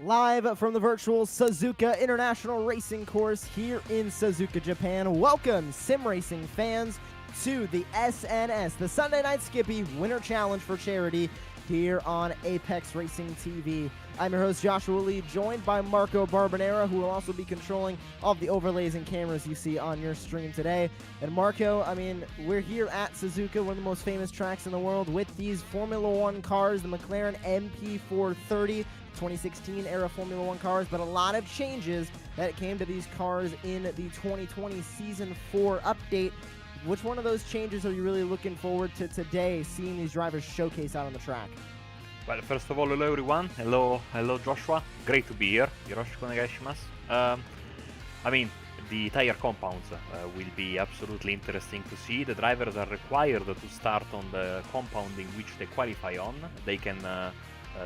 Live from the virtual Suzuka International Racing Course here in Suzuka, Japan. Welcome, sim racing fans, to the SNS, the Sunday Night Skippy Winter Challenge for Charity here on Apex Racing TV. I'm your host, Joshua Lee, joined by Marco Barbanera, who will also be controlling all of the overlays and cameras you see on your stream today. And Marco, I mean, we're here at Suzuka, one of the most famous tracks in the world, with these Formula One cars, the McLaren MP430, 2016 era Formula One cars, but a lot of changes that came to these cars in the 2020 Season 4 update. Which one of those changes are you really looking forward to today, seeing these drivers showcase out on the track? Well, first of all, hello everyone. Hello Joshua. Great to be here. Yoroshiku onegaishimasu. I mean, the tire compounds will be absolutely interesting to see. The drivers are required to start on the compound in which they qualify on. They can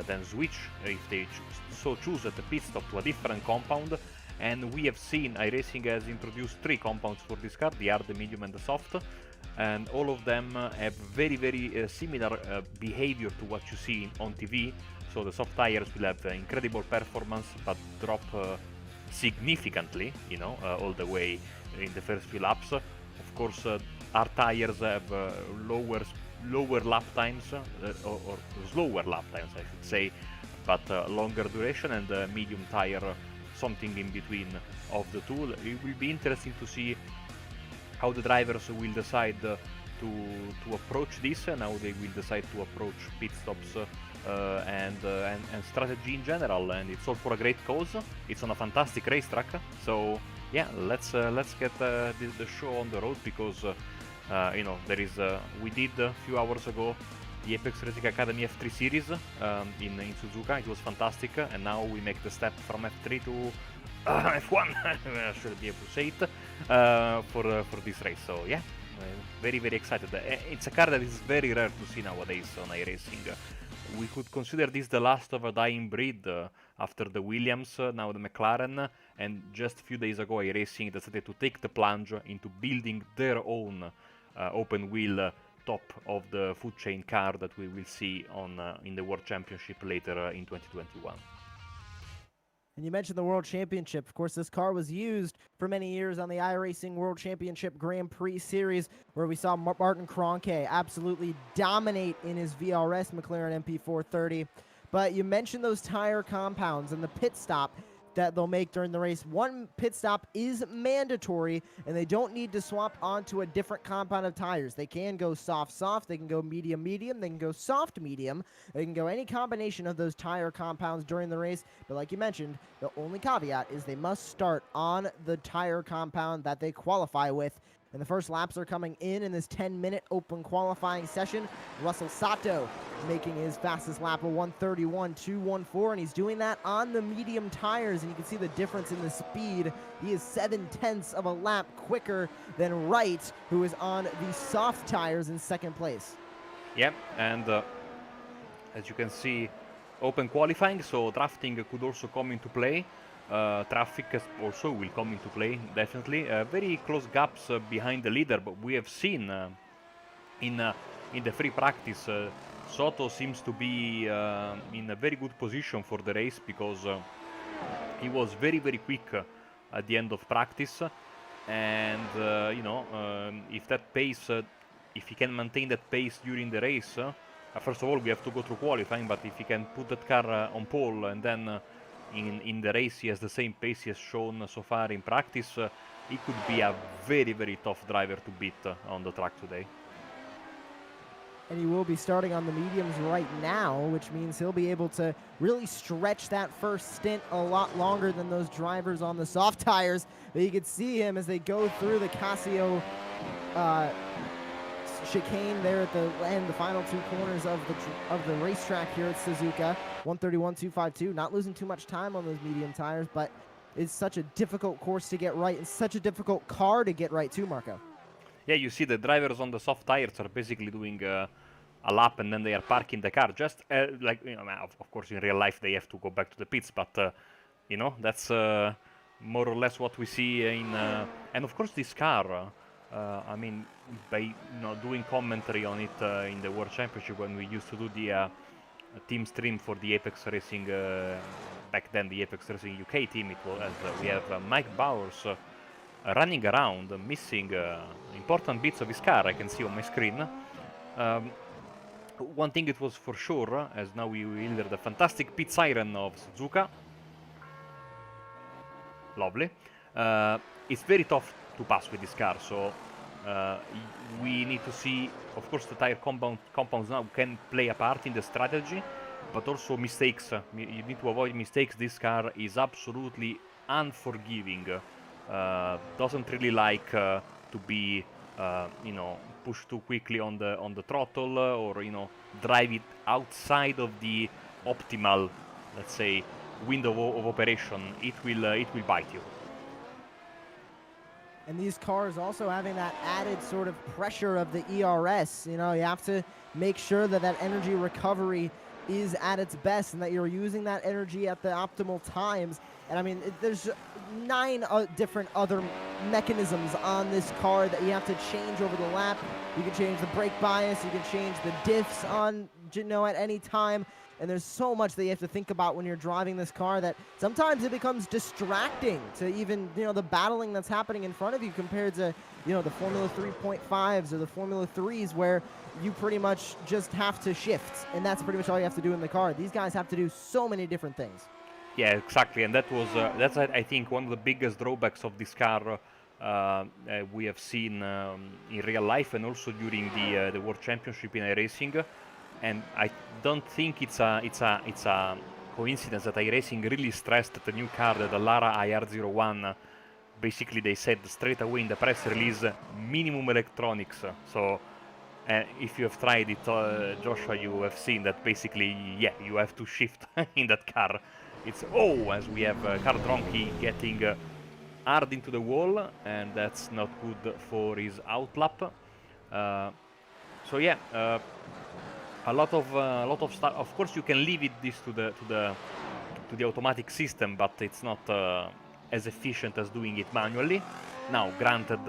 then switch if they so choose at the pit stop to a different compound. And we have seen iRacing has introduced 3 compounds for this car, the hard, the medium and the soft, and all of them have very similar behavior to what you see on TV. So the soft tires will have incredible performance but drop significantly, you know, all the way in the first few laps. Of course, our tires have lower lap times, or slower lap times I should say, but longer duration, and the medium tire something in between of the two. It will be interesting to see how the drivers will decide to approach this, and how they will decide to approach pit stops and strategy in general. And it's all for a great cause. It's on a fantastic racetrack. So yeah, let's get the show on the road, because you know, there is we did a few hours ago the Apex Racing Academy F3 series in Suzuka. It was fantastic, and now we make the step from F3 to F1. I should be able to say it for this race. So yeah, very excited. It's a car that is very rare to see nowadays on iRacing. We could consider this the last of a dying breed after the Williams, now the McLaren, and just a few days ago iRacing decided to take the plunge into building their own open wheel top of the food chain car that we will see on in the World Championship later in 2021. And you mentioned the World Championship. Of course, this car was used for many years on the iRacing World Championship Grand Prix Series, where we saw Martin Kroenke absolutely dominate in his VRS McLaren MP430. But you mentioned those tire compounds and the pit stop that they'll make during the race. One pit stop is mandatory, and they don't need to swap onto a different compound of tires. They can go soft, they can go medium, they can go soft, medium. They can go any combination of those tire compounds during the race. But like you mentioned, the only caveat is they must start on the tire compound that they qualify with. And the first laps are coming in this 10-minute open qualifying session. Russell Sato making his fastest lap of 1:31.214, and he's doing that on the medium tires, and you can see the difference in the speed. He is 0.7 of a lap quicker than Wright, who is on the soft tires in second place. Yeah, and as you can see, open qualifying, so drafting could also come into play. Traffic also will come into play, definitely. Very close gaps behind the leader, but we have seen in the free practice Soto seems to be in a very good position for the race, because he was very quick at the end of practice, and you know, if that pace, if he can maintain that pace during the race, first of all we have to go through qualifying, but if he can put that car on pole, and then in the race he has the same pace he has shown so far in practice, he could be a very tough driver to beat on the track today. And he will be starting on the mediums right now, which means he'll be able to really stretch that first stint a lot longer than those drivers on the soft tires. But you can see him as they go through the Casio chicane there at the end, the final 2 corners of the racetrack here at Suzuka. 1:31.252, not losing too much time on those medium tires, but it's such a difficult course to get right, and such a difficult car to get right too, Marco. Yeah, you see the drivers on the soft tires are basically doing a lap, and then they are parking the car. Just like, you know, of course in real life they have to go back to the pits, but you know, that's more or less what we see in. And of course this car, I mean, by doing commentary on it in the World Championship when we used to do the team stream for the Apex Racing back then the Apex Racing UK team. It was we have Mike Bowers running around, missing important bits of his car. I can see on my screen. One thing it was for sure, as now we will hear the fantastic pit siren of Suzuka. Lovely. It's very tough to pass with this car, so we need to see, of course, the tire compounds now can play a part in the strategy, but also mistakes. You need to avoid mistakes. This car is absolutely unforgiving. Doesn't really like to be, you know, pushed too quickly on the throttle, or you know, drive it outside of the optimal, let's say, window of operation. It will bite you. And these cars also having that added sort of pressure of the ERS. You know, you have to make sure that that energy recovery is at its best and that you're using that energy at the optimal times. And I mean, there's 9 different other mechanisms on this car that you have to change over the lap. You can change the brake bias, you can change the diffs on, you know, at any time. And there's so much that you have to think about when you're driving this car that sometimes it becomes distracting to even, you know, the battling that's happening in front of you compared to, you know, the Formula 3.5s or the Formula 3s where you pretty much just have to shift. And that's pretty much all you have to do in the car. These guys have to do so many different things. Yeah, exactly. And that was, that's, I think, one of the biggest drawbacks of this car we have seen in real life and also during the World Championship in iRacing. And I don't think it's a coincidence that iRacing really stressed the new car, the Lara IR01. Basically, they said straight away in the press release, minimum electronics. So, if you have tried it, Joshua, you have seen that basically, yeah, you have to shift in that car. It's, as we have Car Donkey getting hard into the wall, and that's not good for his outlap. So yeah. A lot of stuff. Of course, you can leave this to the automatic system, but it's not as efficient as doing it manually. Now, granted,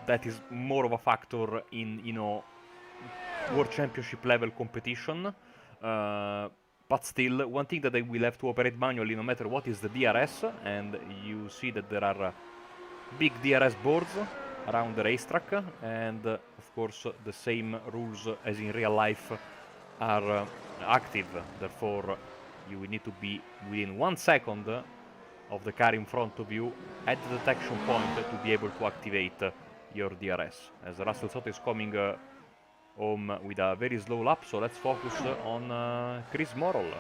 that is more of a factor in, you know, World Championship level competition. But still, one thing that they will have to operate manually, no matter what, is the DRS, and you see that there are big DRS boards around the racetrack, and of course the same rules as in real life are active. Therefore, you will need to be within 1 second of the car in front of you at the detection point to be able to activate your DRS. As Russell Soto is coming home with a very slow lap, so let's focus on Chris Morrill.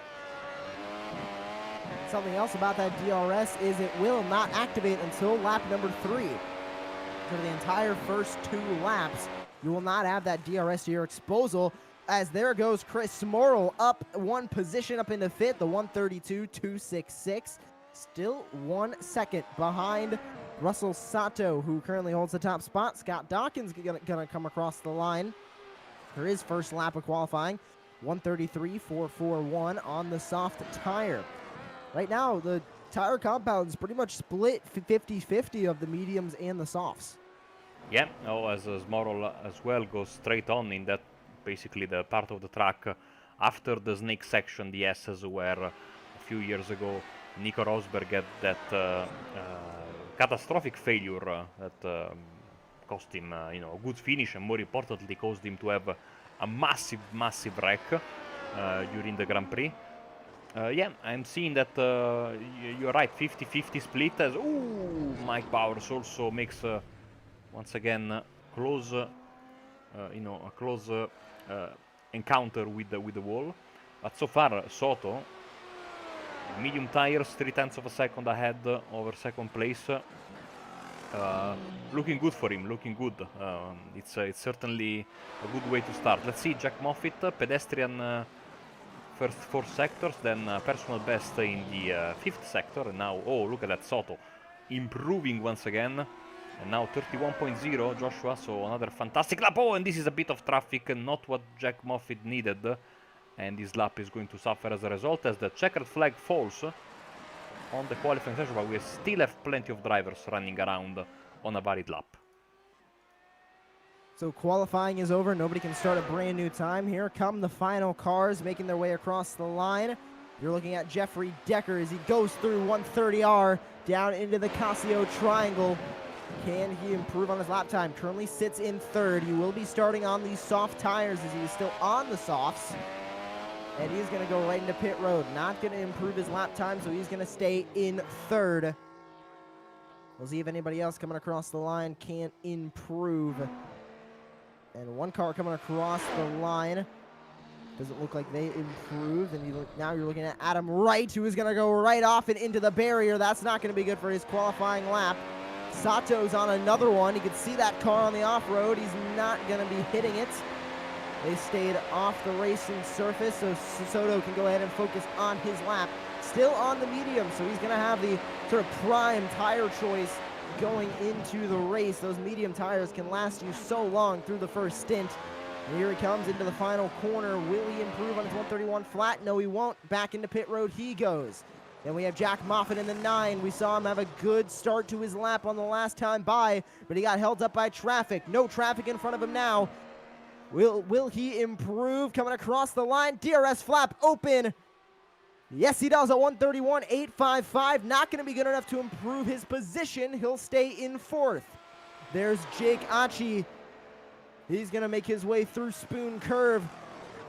Something else about that DRS is it will not activate until lap number 3. For the entire first 2 laps, you will not have that DRS to your disposal. As there goes Chris Morrill up 1 position up into 5th, the 132.266. Still 1 second behind Russell Sato, who currently holds the top spot. Scott Dawkins gonna come across the line for his first lap of qualifying. 133.441 on the soft tire. Right now, the tire compound is pretty much split 50-50 of the mediums and the softs. Yeah, as Morrill as well goes straight on in that, basically the part of the track after the snake section, the S's, where a few years ago Nico Rosberg had that catastrophic failure that cost him, you know, a good finish, and more importantly caused him to have a massive wreck during the Grand Prix. Yeah, I'm seeing that you're right, 50-50 split as Mike Bowers also makes once again close, you know, a close encounter with the wall. But so far, Soto, medium tires, 0.3 of a second ahead over second place. Looking good for him, looking good. It's certainly a good way to start. Let's see, Jack Moffitt, pedestrian first 4 sectors, then personal best in the 5th sector, and now, look at that, Soto improving once again, and now 31.0, Joshua, so another fantastic lap. And this is a bit of traffic, not what Jack Moffitt needed, and his lap is going to suffer as a result, as the checkered flag falls on the qualifying session, but we still have plenty of drivers running around on a valid lap. So qualifying is over. Nobody can start a brand new time. Here come the final cars making their way across the line. You're looking at Jeffrey Decker as he goes through 130R down into the Casio Triangle. Can he improve on his lap time? Currently sits in third. He will be starting on these soft tires as he is still on the softs. And he's going to go right into pit road. Not going to improve his lap time, so he's going to stay in third. We'll see if anybody else coming across the line can't improve. And one car coming across the line. Doesn't look like they improved. And now you're looking at Adam Wright, who is going to go right off and into the barrier. That's not going to be good for his qualifying lap. Sato's on another one. You can see that car on the off-road. He's not going to be hitting it. They stayed off the racing surface, so Soto can go ahead and focus on his lap. Still on the medium, so he's going to have the sort of prime tire choice going into the race. Those medium tires can last you so long through the first stint. And here he comes into the final corner. Will he improve on his 131 flat? No, he won't. Back into pit road he goes. Then we have Jack Moffitt in the 9. We saw him have a good start to his lap on the last time by, but he got held up by traffic. No traffic in front of him now. Will he improve coming across the line? DRS flap open. Yes, he does at 131.855. Not going to be good enough to improve his position. He'll stay in fourth. There's Jake Achi. He's going to make his way through Spoon Curve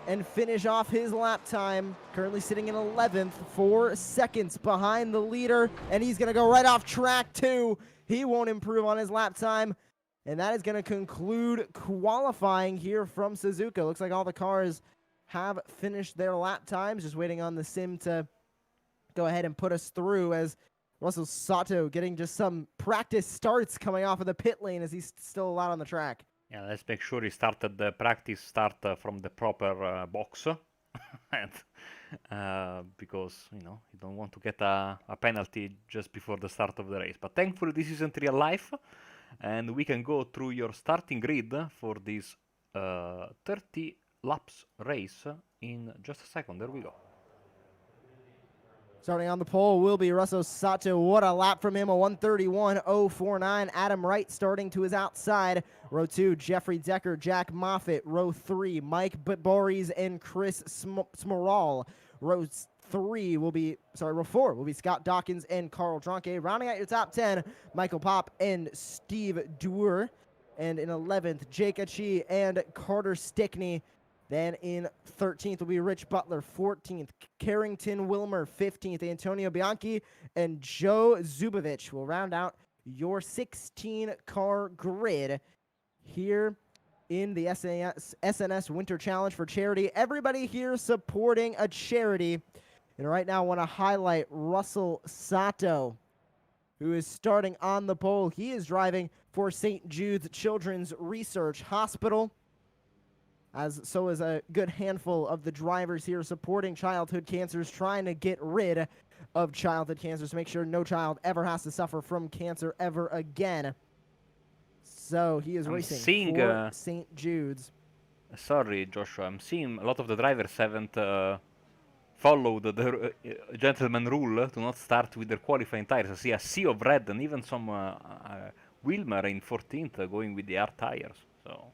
and finish off his lap time. Currently sitting in 11th, 4 seconds behind the leader. And he's going to go right off track too. He won't improve on his lap time. And that is going to conclude qualifying here from Suzuka. Looks like all the cars have finished their lap times. Just waiting on the sim to go ahead and put us through, as Russell Sato getting just some practice starts coming off of the pit lane as he's still allowed on the track. Yeah, let's make sure he started the practice start from the proper box. And, because, you don't want to get a penalty just before the start of the race. But thankfully this isn't real life. And we can go through your starting grid for this 30 laps race in just a second. There we go. Starting on the pole will be Russell Sato. What a lap from him, a 131.049. Adam Wright starting to his outside. Row 2, Jeffrey Decker, Jack Moffitt. Row 3, Mike Boris and Chris Smoral. Row 4 will be Scott Dawkins and Carl Dronke. Rounding out your top 10, Michael Pop and Steve Dewar. And in 11th, Jake Achi and Carter Stickney. Then in 13th will be Rich Butler. 14th, Carrington Wilmer. 15th, Antonio Bianchi and Joe Zubovich will round out your 16-car grid here in the SNS Winter Challenge for charity. Everybody here supporting a charity. And right now I want to highlight Russell Sato, who is starting on the pole. He is driving for St. Jude's Children's Research Hospital, as so is a good handful of the drivers here supporting childhood cancers, trying to get rid of childhood cancers to make sure no child ever has to suffer from cancer ever again. So he is racing for St. Jude's. Sorry, Joshua. I'm seeing a lot of the drivers haven't followed the gentleman rule to not start with their qualifying tires. I see a sea of red and even some Wilmer in 14th going with the hard tires. So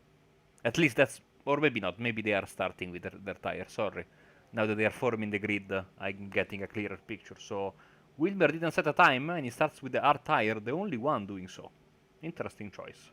at least that's, or maybe not. Maybe they are starting with their tires. Sorry. Now that they are forming the grid, I'm getting a clearer picture. So Wilmer didn't set a time and he starts with the hard tire, the only one doing so. Interesting choice.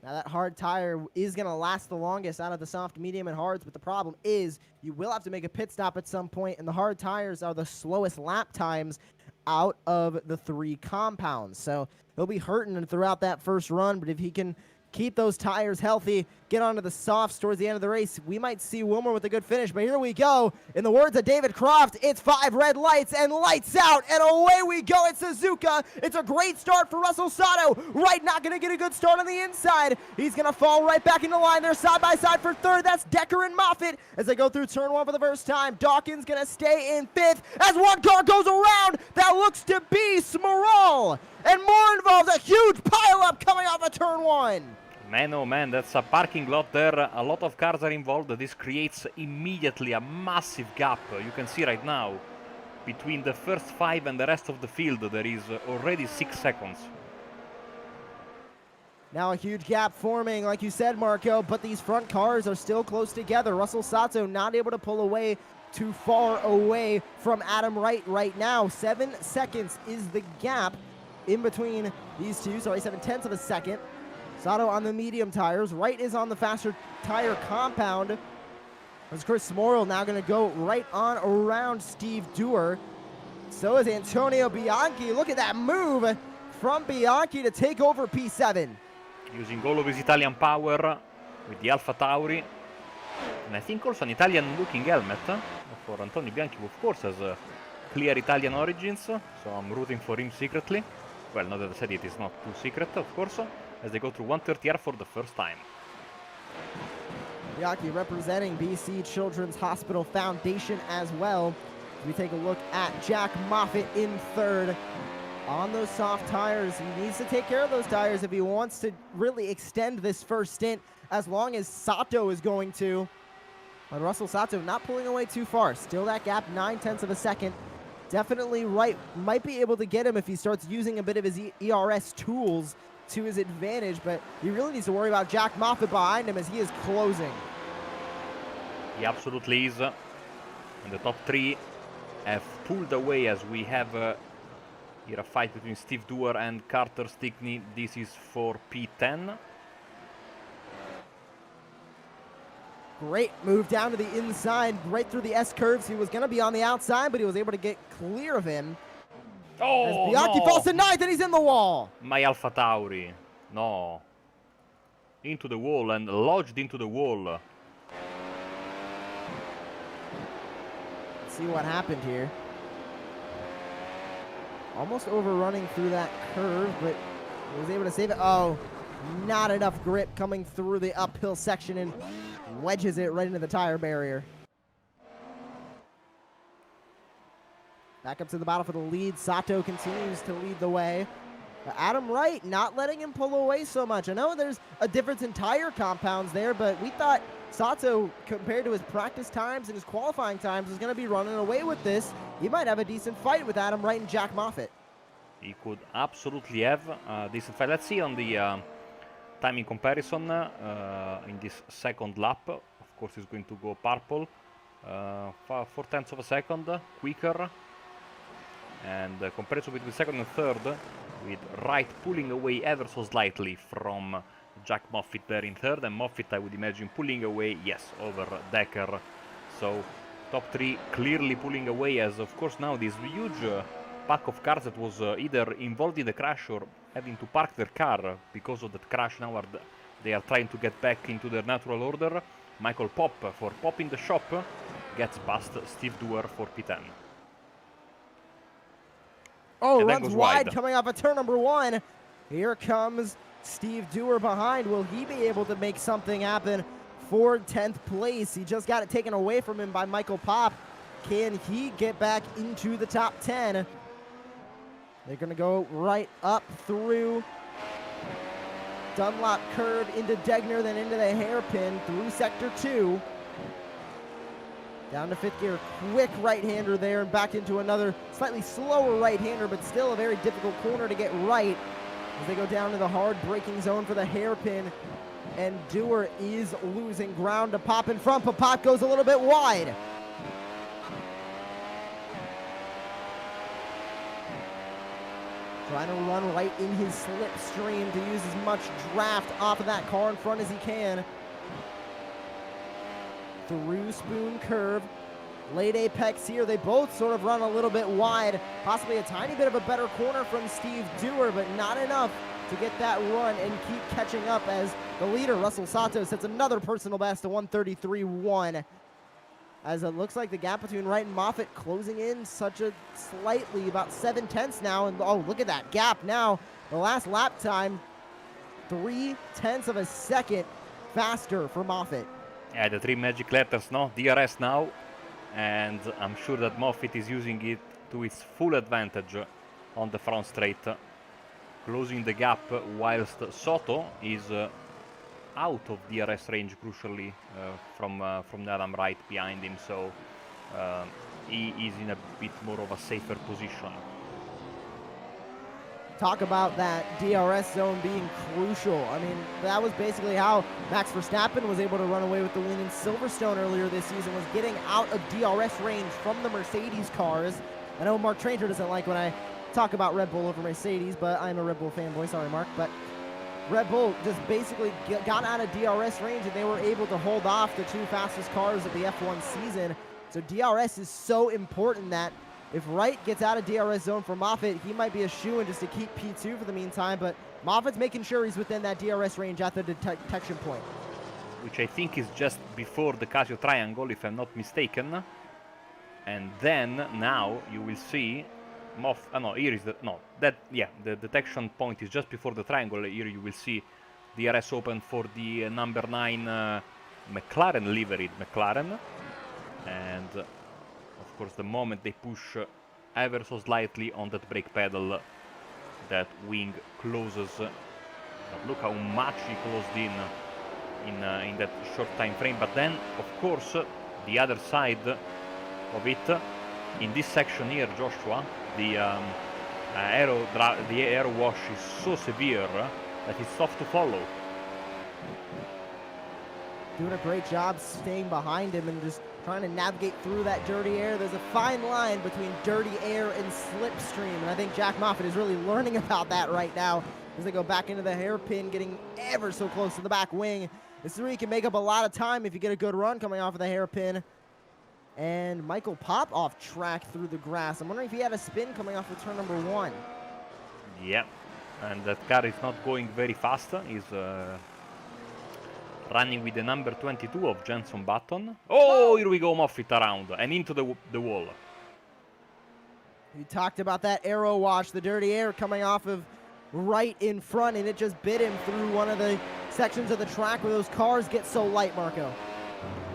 Now that hard tire is going to last the longest out of the soft, medium, and hards, but the problem is you will have to make a pit stop at some point, and the hard tires are the slowest lap times out of the 3 compounds. So he'll be hurting throughout that first run, but if he can keep those tires healthy, get onto the softs towards the end of the race, we might see Wilmer with a good finish. But here we go. In the words of David Croft, it's 5 red lights and lights out, and away we go at Suzuka. It's a great start for Russell Sato. Wright not going to get a good start on the inside. He's going to fall right back into line there side by side for third. That's Decker and Moffitt as they go through turn 1 for the first time. Dawkins going to stay in 5th as one car goes around. That looks to be Smoral. And more involved, a huge pileup coming off of turn 1. Man, oh man, that's a parking lot there. A lot of cars are involved. This creates immediately a massive gap. You can see right now, between the first 5 and the rest of the field, there is already 6 seconds. Now a huge gap forming, like you said, Marco, but these front cars are still close together. Russell Sato not able to pull away too far away from Adam Wright right now. 7 seconds is the gap in between these two. Sorry, 7/10 of a second. Sato on the medium tires. Wright is on the faster tire compound. As Chris Morrill now going to go right on around Steve Dewar. So is Antonio Bianchi. Look at that move from Bianchi to take over P7. Using all of his Italian power with the Alfa Tauri. And I think also an Italian looking helmet for Antonio Bianchi, who of course has clear Italian origins, so I'm rooting for him secretly. Well, now that I said it, is not too secret, of course, as they go through 130R for the first time. Bianchi representing BC Children's Hospital Foundation as well. We take a look at Jack Moffitt in third. On those soft tires, he needs to take care of those tires if he wants to really extend this first stint, as long as Sato is going to. But Russell Sato not pulling away too far. Still that gap, 9/10 of a second. Definitely Wright might be able to get him if he starts using a bit of his ERS tools to his advantage, but he really needs to worry about Jack Moffitt behind him as he is closing. He absolutely is. And the top three have pulled away as we have here a fight between Steve Dewar and Carter Stickney. This is for P10. Great move down to the inside, right through the S-curves. He was going to be on the outside, but he was able to get clear of him. Oh, as Bianchi falls to ninth, and he's in the wall. My Alfa Tauri. No. Into the wall and lodged into the wall. Let's see what happened here. Almost overrunning through that curve, but he was able to save it. Oh, not enough grip coming through the uphill section and wedges it right into the tire barrier. Back up to the battle for the lead. Sato continues to lead the way. But Adam Wright not letting him pull away so much. I know there's a difference in tire compounds there, but we thought Sato, compared to his practice times and his qualifying times, was going to be running away with this. He might have a decent fight with Adam Wright and Jack Moffitt. He could absolutely have a decent fight. Let's see on the timing comparison in this second lap. Of course, he's going to go purple. 4/10 of a second quicker. And comparison between second and third, with Wright pulling away ever so slightly from Jack Moffitt there in third, and Moffitt, I would imagine, pulling away, yes, over Decker. So top three clearly pulling away, as of course now this huge pack of cars that was either involved in the crash or having to park their car because of that crash, now they are trying to get back into their natural order. Michael Pop for Pop in the Shop gets past Steve Dewar for P10. Oh, runs wide coming off of turn number one. Here comes Steve Dewar behind. Will he be able to make something happen for 10th place? He just got it taken away from him by Michael Pop. Can he get back into the top 10? They're going to go right up through Dunlop curve into Degner, then into the hairpin through sector 2. Down to 5th gear, quick right-hander there, and back into another slightly slower right-hander, but still a very difficult corner to get right as they go down to the hard braking zone for the hairpin. And Dewar is losing ground to Pop in front, but Pop goes a little bit wide. Trying to run right in his slipstream to use as much draft off of that car in front as he can. Through Spoon Curve, late apex here. They both sort of run a little bit wide, possibly a tiny bit of a better corner from Steve Dewar, but not enough to get that run and keep catching up as the leader, Russell Sato, sets another personal best to 133.1. As it looks like the gap between Wright and Moffitt closing in such a slightly, about 7/10 now. And oh, look at that gap now. The last lap time, 3/10 of a second faster for Moffitt. Yeah, the three magic letters, no? DRS now. And I'm sure that Moffitt is using it to its full advantage on the front straight, closing the gap, whilst Soto is out of DRS range, crucially, from Adam Wright behind him, so he is in a bit more of a safer position. talk about that DRS zone being crucial. I mean, that was basically how Max Verstappen was able to run away with the win in Silverstone earlier this season, was getting out of DRS range from the Mercedes cars. I know Mark Trainer doesn't like when I talk about Red Bull over Mercedes, but I'm a Red Bull fanboy. Sorry, Mark. But Red Bull just basically got out of DRS range, and they were able to hold off the two fastest cars of the F1 season. So DRS is so important that if Wright gets out of DRS zone for Moffitt, he might be a shoo-in just to keep P2 for the meantime, but Moffitt's making sure he's within that DRS range at the detection point. Which I think is just before the Casio triangle, if I'm not mistaken. And then, now, you will see here is the detection point is just before the triangle. Here you will see DRS open for the number 9 McLaren liveried McLaren. And of course, the moment they push ever so slightly on that brake pedal, that wing closes. Look how much he closed in that short time frame. But then, of course, the other side of it, in this section here, Joshua, the aero wash is so severe that it's tough to follow. Doing a great job staying behind him and just trying to navigate through that dirty air. There's a fine line between dirty air and slipstream, and I think Jack Moffitt is really learning about that right now as they go back into the hairpin, getting ever so close to the back wing. This is where you can make up a lot of time if you get a good run coming off of the hairpin. And Michael Pop off track through the grass. I'm wondering if he had a spin coming off of turn number 1. Yeah, and that car is not going very fast. He's running with the number 22 of Jenson Button. Oh, here we go, Moffitt around and into the wall. We talked about that aero wash, the dirty air coming off of right in front, and it just bit him through one of the sections of the track where those cars get so light, Marco.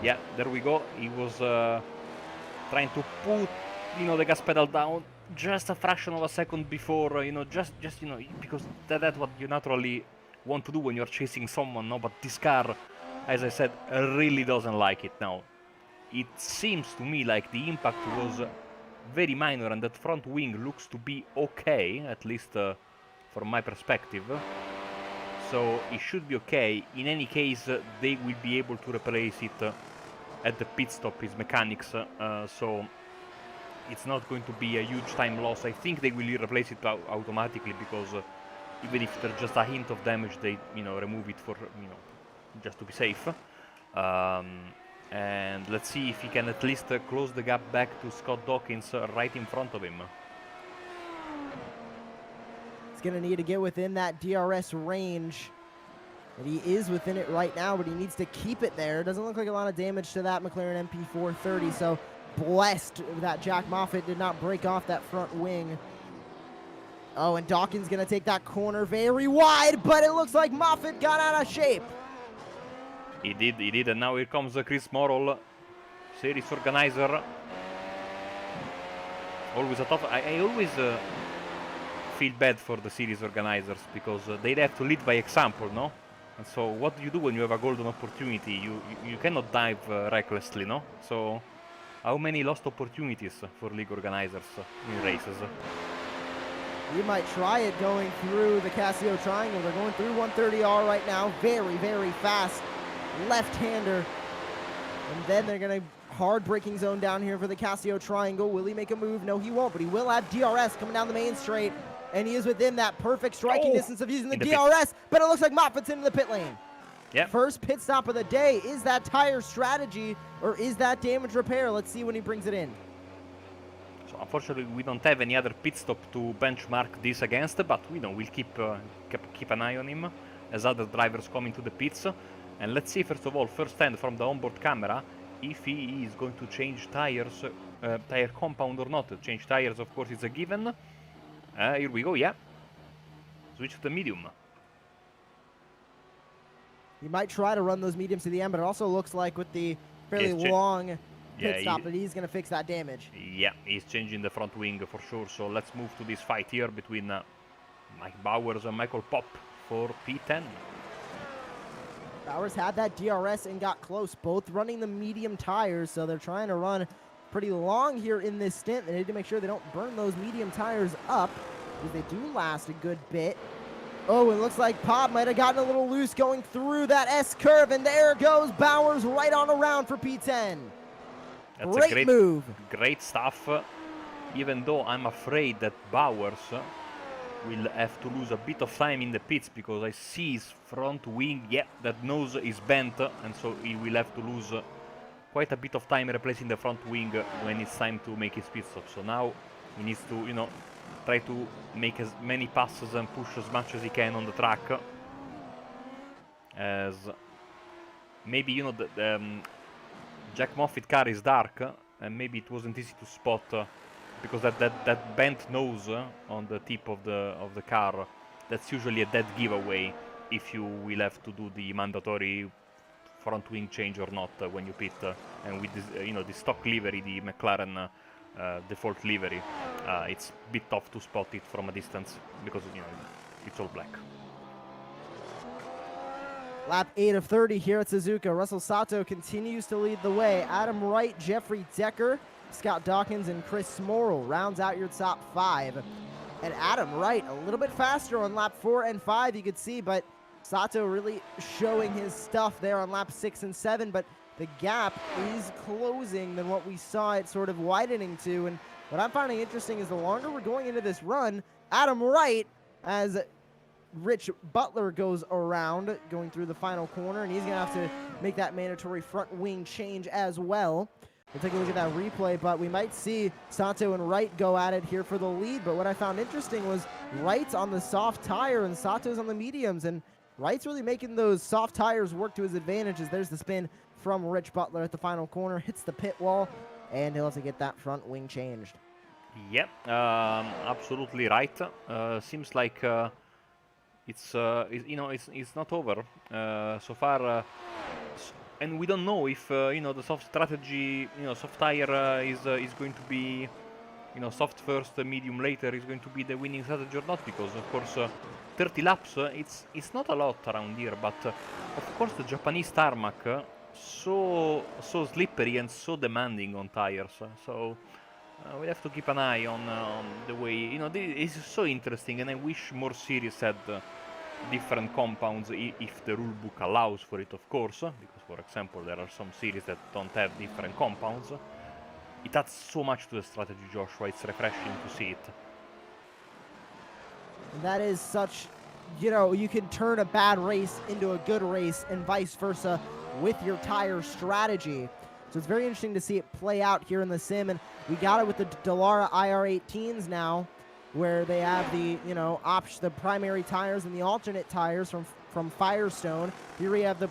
Yeah, there we go. He was trying to put, the gas pedal down just a fraction of a second before, just because that's what you naturally want to do when you're chasing someone, no? But this car, as I said, really doesn't like it now. It seems to me like the impact was very minor, and that front wing looks to be okay, at least from my perspective. So it should be okay. In any case, they will be able to replace it at the pit stop, his mechanics. So it's not going to be a huge time loss. I think they will replace it automatically, because even if there's just a hint of damage, they remove it for just to be safe. And let's see if he can at least close the gap back to Scott Dawkins right in front of him. He's going to need to get within that DRS range. And he is within it right now, but he needs to keep it there. Doesn't look like a lot of damage to that McLaren MP430, so blessed that Jack Moffitt did not break off that front wing. Oh, and Dawkins going to take that corner very wide, but it looks like Moffitt got out of shape. He did, and now here comes Chris Morrill, series organizer. Always a tough. I always feel bad for the series organizers, because they have to lead by example, no? And so what do you do when you have a golden opportunity? You cannot dive recklessly, no? So how many lost opportunities for league organizers in races? You might try it going through the Casio triangle. They're going through 130R right now. Very, very fast left-hander. And then they're going to hard braking zone down here for the Casio triangle. Will he make a move? No, he won't, but he will have DRS coming down the main straight. And he is within that perfect striking distance of using the DRS, but it looks like Moffitt's into the pit lane. Yep. First pit stop of the day. Is that tire strategy, or is that damage repair? Let's see when he brings it in. So unfortunately, we don't have any other pit stop to benchmark this against, but we'll keep an eye on him as other drivers come into the pits. And let's see, first of all, firsthand from the onboard camera, if he is going to change tires, tire compound or not. Change tires, of course, is a given. Here we go, yeah. Switch to the medium. He might try to run those mediums to the end, but it also looks like with the fairly long pit stop that he's going to fix that damage. Yeah, he's changing the front wing for sure. So let's move to this fight here between Mike Bowers and Michael Pop for P10. Bowers had that DRS and got close, both running the medium tires, so they're trying to run pretty long here in this stint. They need to make sure they don't burn those medium tires up. because they do last a good bit. Oh, it looks like Pop might have gotten a little loose going through that S-curve, and there goes Bowers right on around for P10. That's Great a great move. Great stuff, even though I'm afraid that Bowers will have to lose a bit of time in the pits, because I see his front wing, yeah, that nose is bent, and so he will have to lose quite a bit of time replacing the front wing when it's time to make his pit stop. So now he needs to, you know, try to make as many passes and push as much as he can on the track. As maybe, you know, the Jack Moffitt car is dark, and maybe it wasn't easy to spot because that bent nose on the tip of the car, that's usually a dead giveaway if you will have to do the mandatory front wing change or not when you pit. And with this, you know, the stock livery, the McLaren default livery, it's a bit tough to spot it from a distance because, you know, it's all black. Lap 8 of 30 here at Suzuka. Russell Sato continues to lead the way. Adam Wright, Jeffrey Decker, Scott Dawkins, and Chris Smorrell rounds out your top 5. And Adam Wright a little bit faster on lap 4 and 5, you could see, but Sato really showing his stuff there on lap 6 and 7, but the gap is closing than what we saw it sort of widening to. And what I'm finding interesting is the longer we're going into this run, Adam Wright, as Rich Butler goes around, going through the final corner, and he's going to have to make that mandatory front wing change as well. We'll take a look at that replay, but we might see Sato and Wright go at it here for the lead. But what I found interesting was Wright's on the soft tire and Sato's on the mediums, and Wright's really making those soft tires work to his advantages. There's the spin from Rich Butler at the final corner, hits the pit wall, and he'll have to get that front wing changed. Yep, absolutely right. Seems like it's you know, it's not over so far, and we don't know if you know, the soft strategy, you know, soft tire is going to be, you know, soft first, medium later is going to be the winning strategy or not, because of course 30 laps it's not a lot around here, but of course the Japanese tarmac so slippery and so demanding on tires, so we have to keep an eye on the way, you know, this is so interesting, and I wish more series had different compounds if the rulebook allows for it, of course, because for example there are some series that don't have different compounds. It adds so much to the strategy, Joshua. It's refreshing to see it. And that is such, you know, you can turn a bad race into a good race and vice versa with your tire strategy. So it's very interesting to see it play out here in the sim, and we got it with the Dallara IR18s now, where they have the, you know, the primary tires and the alternate tires from Firestone. Here we have the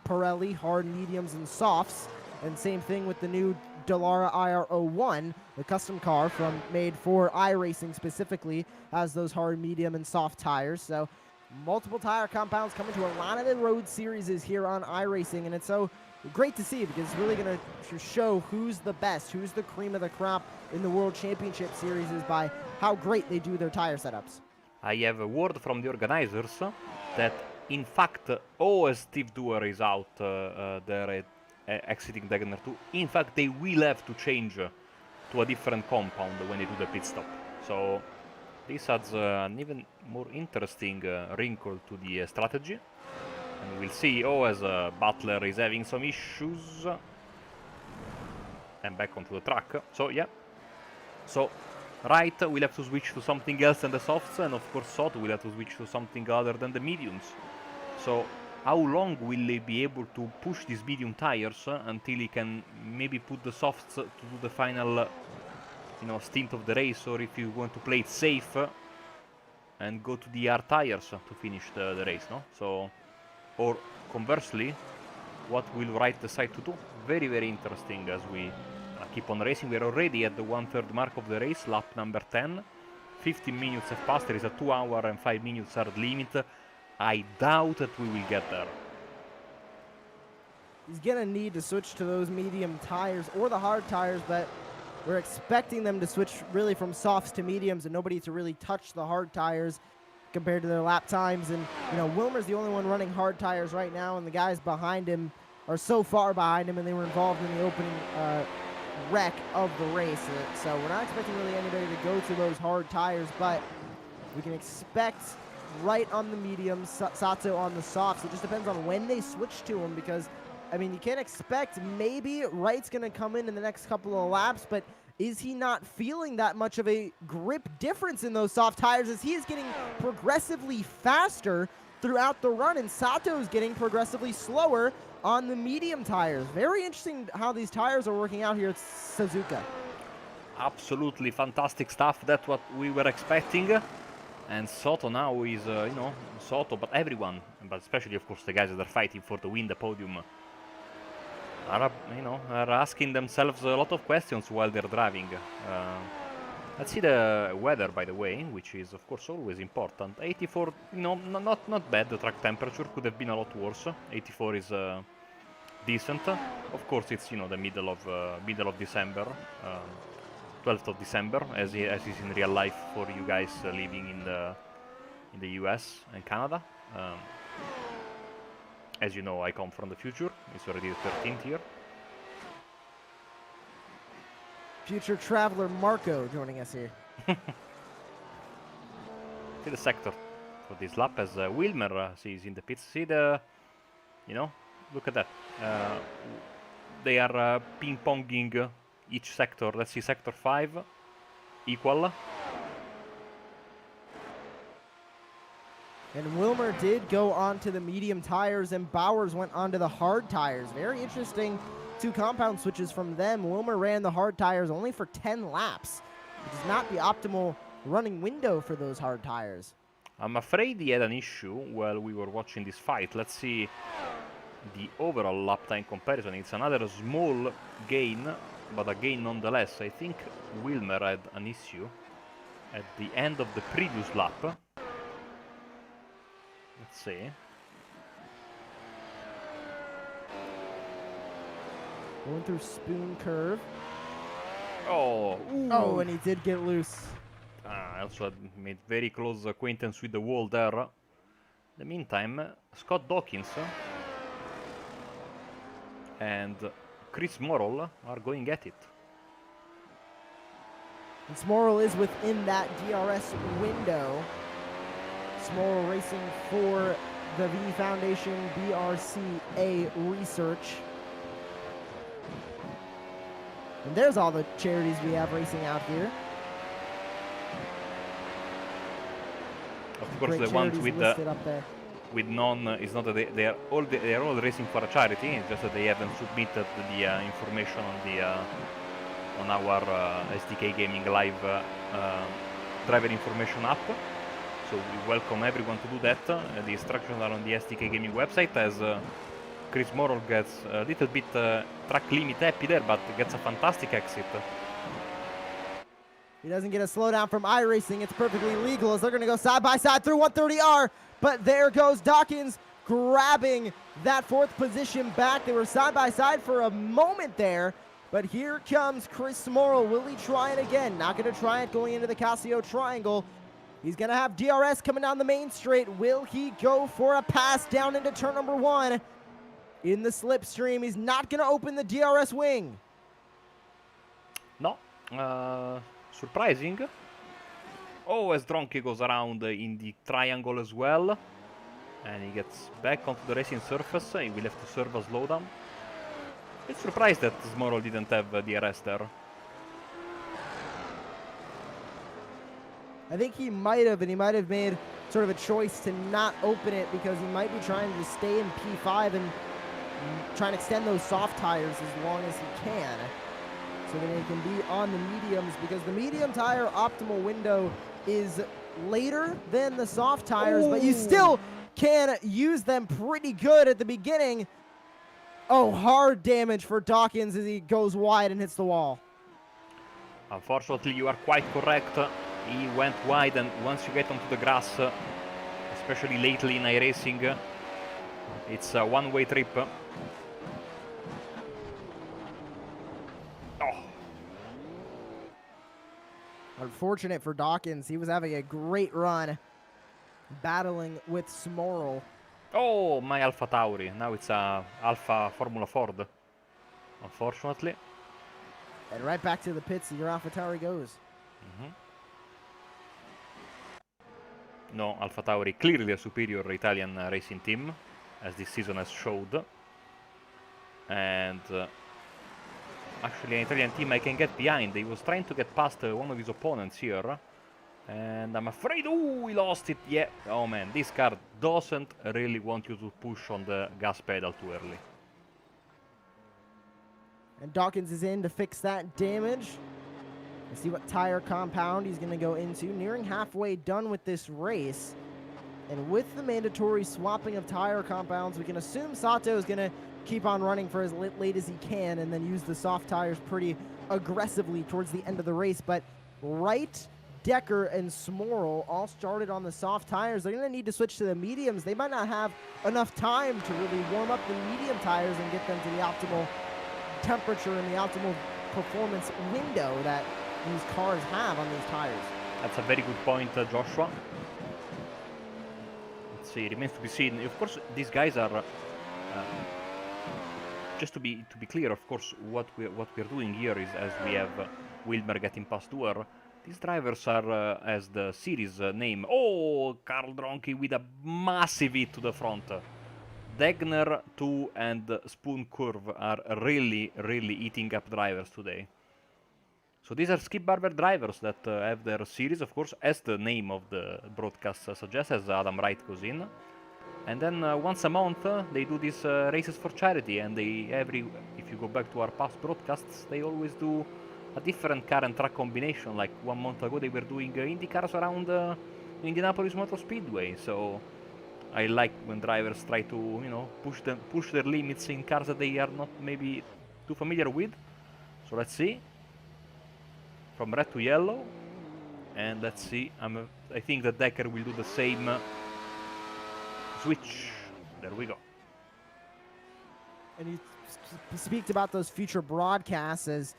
Pirelli hard, mediums, and softs, and same thing with the new Dallara IR01, the custom car made for iRacing specifically, has those hard, medium, and soft tires. So multiple tire compounds coming to a lot of the road series here on iRacing, and it's so great to see because it's really going to show who's the best, who's the cream of the crop in the World Championship Series is by how great they do their tire setups. I have a word from the organizers that in fact OS Steve Dewar is out there exiting Dagner 2. In fact, they will have to change to a different compound when they do the pit stop. So this adds an even more interesting wrinkle to the strategy. And we'll see, as Butler is having some issues. And back onto the track. So yeah. So Wright will have to switch to something else than the softs, and of course Soto will have to switch to something other than the mediums. So how long will they be able to push these medium tires until he can maybe put the softs to do the final, you know, stint of the race, or if you want to play it safe and go to the hard tires to finish the race, no? So, or conversely, what will Wright decide to do? Very, very interesting as we keep on racing. We're already at the 1/3 mark of the race, lap number 10. 15 minutes have passed. There is a 2 hour and 5 minutes hard limit. I doubt that we will get there. He's going to need to switch to those medium tires or the hard tires, but we're expecting them to switch really from softs to mediums and nobody to really touch the hard tires compared to their lap times. And, you know, Wilmer's the only one running hard tires right now, and the guys behind him are so far behind him, and they were involved in the opening wreck of the race. So we're not expecting really anybody to go to those hard tires, but We can expect Wright on the medium, Sato on the softs. It just depends on when they switch to him because, I mean, you can't expect maybe Wright's going to come in the next couple of laps, but is he not feeling that much of a grip difference in those soft tires as he is getting progressively faster throughout the run, and Sato is getting progressively slower on the medium tires. Very interesting how these tires are working out here at Suzuka. Absolutely fantastic stuff. That's what we were expecting. And Soto now is, you know, Soto, but everyone, but especially, of course, the guys that are fighting for the win, the podium, are, you know, are asking themselves a lot of questions while they're driving. Let's see the weather, by the way, which is, of course, always important. 84, you know, not bad. The track temperature could have been a lot worse. 84 is decent. Of course, it's, you know, the middle of December. 12th of December, as is in real life for you guys living in the US and Canada. As you know, I come from the future. It's already the 13th year. Future traveler Marco joining us here. See the sector for this lap as Wilmer sees in the pits. See the, you know, look at that. They are ping-ponging each sector. Let's see, sector 5 equal. And Wilmer did go onto the medium tires and Bowers went onto the hard tires. Very interesting. 2 compound switches from them. Wilmer ran the hard tires only for 10 laps, which is not the optimal running window for those hard tires. I'm afraid he had an issue while we were watching this fight. Let's see the overall lap time comparison. It's another small gain, but a gain nonetheless. I think Wilmer had an issue at the end of the previous lap. Let's see. Going through spoon curve. Oh, Oh, and he did get loose. I also had made very close acquaintance with the wall there. In the meantime, Scott Dawkins and Chris Morrill are going at it. And Smorrell is within that DRS window. Smorrell racing for the V Foundation BRCA Research. And there's all the charities we have racing out here. Of course, Great the ones charities with none is not that they are all racing for a charity. It's just that they haven't submitted the information on our SDK Gaming Live driver information app. So we welcome everyone to do that. The instructions are on the SDK Gaming website, as Chris Morrill gets a little bit track limit happy there, but gets a fantastic exit. He doesn't get a slowdown from iRacing. It's perfectly legal as they're going to go side by side through 130R. But there goes Dawkins grabbing that 4th position back. They were side by side for a moment there. But here comes Chris Morrill. Will he try it again? Not going to try it going into the Casio Triangle. He's going to have DRS coming down the main straight. Will he go for a pass down into turn number 1? In the slipstream, he's not going to open the DRS wing. No. Surprising. Oh, as Dronky goes around in the triangle as well. And he gets back onto the racing surface. He will have to serve a slowdown. It's surprised that Smorrell didn't have DRS there. I think he might have, and he might have made sort of a choice to not open it because he might be trying to stay in P5 and try and extend those soft tires as long as he can, so that he can be on the mediums, because the medium tire optimal window is later than the soft tires. Ooh. But you still can use them pretty good at the beginning. Oh, hard damage for Dawkins as he goes wide and hits the wall. Unfortunately, you are quite correct. He went wide, and once you get onto the grass, especially lately in iRacing, it's a one-way trip. Unfortunate for Dawkins. He was having a great run battling with Smorrell. Oh, my Alpha Tauri. Now it's a Alpha Formula Ford, unfortunately. And right back to the pits, your Alpha Tauri goes. No, AlphaTauri clearly a superior Italian racing team, as this season has showed. And actually an Italian team I can get behind. He was trying to get past one of his opponents here. And I'm afraid, oh, he lost it, yeah. Oh man, this car doesn't really want you to push on the gas pedal too early. And Dawkins is in to fix that damage. Let's see what tire compound he's going to go into. Nearing halfway done with this race. And with the mandatory swapping of tire compounds, we can assume Sato is going to keep on running for as late as he can and then use the soft tires pretty aggressively towards the end of the race. But Wright, Decker, and Smorrel all started on the soft tires. They're going to need to switch to the mediums. They might not have enough time to really warm up the medium tires and get them to the optimal temperature and the optimal performance window that these cars have on these tires. That's a very good point, Joshua. Let's see, it remains to be seen. Of course, these guys are just to be clear. Of course, what we're doing here is, as we have Wilmer getting past Duer, these drivers are, as the series name. Oh, Carl Dronky with a massive hit to the front. Degner 2 and Spoon Curve are really eating up drivers today. So these are Skip Barber drivers that have their series, of course, as the name of the broadcast suggests, as Adam Wright goes in. And then once a month they do these races for charity, and if you go back to our past broadcasts, they always do a different car and track combination. Like 1 month ago they were doing Indy cars around Indianapolis Motor Speedway. So I like when drivers try to, you know, push their limits in cars that they are not maybe too familiar with. So let's see. From red to yellow, and let's see. I think that Decker will do the same switch. There we go. And he speaks about those future broadcasts as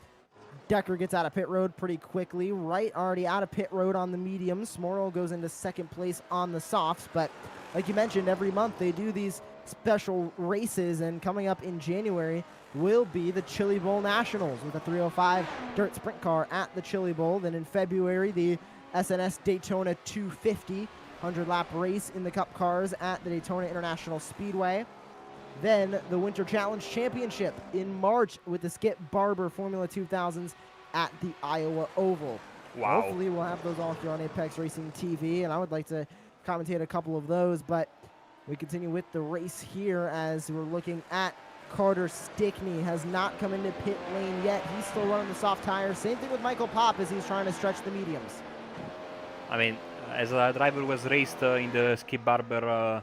Decker gets out of pit road pretty quickly. Wright already out of pit road on the mediums. Smorrel goes into second place on the softs. But like you mentioned, every month they do these special races, and coming up in January will be the Chili Bowl Nationals with a 305 dirt sprint car at the Chili Bowl. Then in February, the SNS Daytona 250 100-lap race in the Cup cars at the Daytona International Speedway. Then the Winter Challenge Championship in March with the Skip Barber Formula 2000s at the Iowa Oval. Wow. Hopefully we'll have those all here on Apex Racing TV, and I would like to commentate a couple of those, but we continue with the race here as we're looking at Carter Stickney. Has not come into pit lane yet. He's still running the soft tires. Same thing with Michael Popp as he's trying to stretch the mediums. I mean, as a driver was raced in the Skip Barber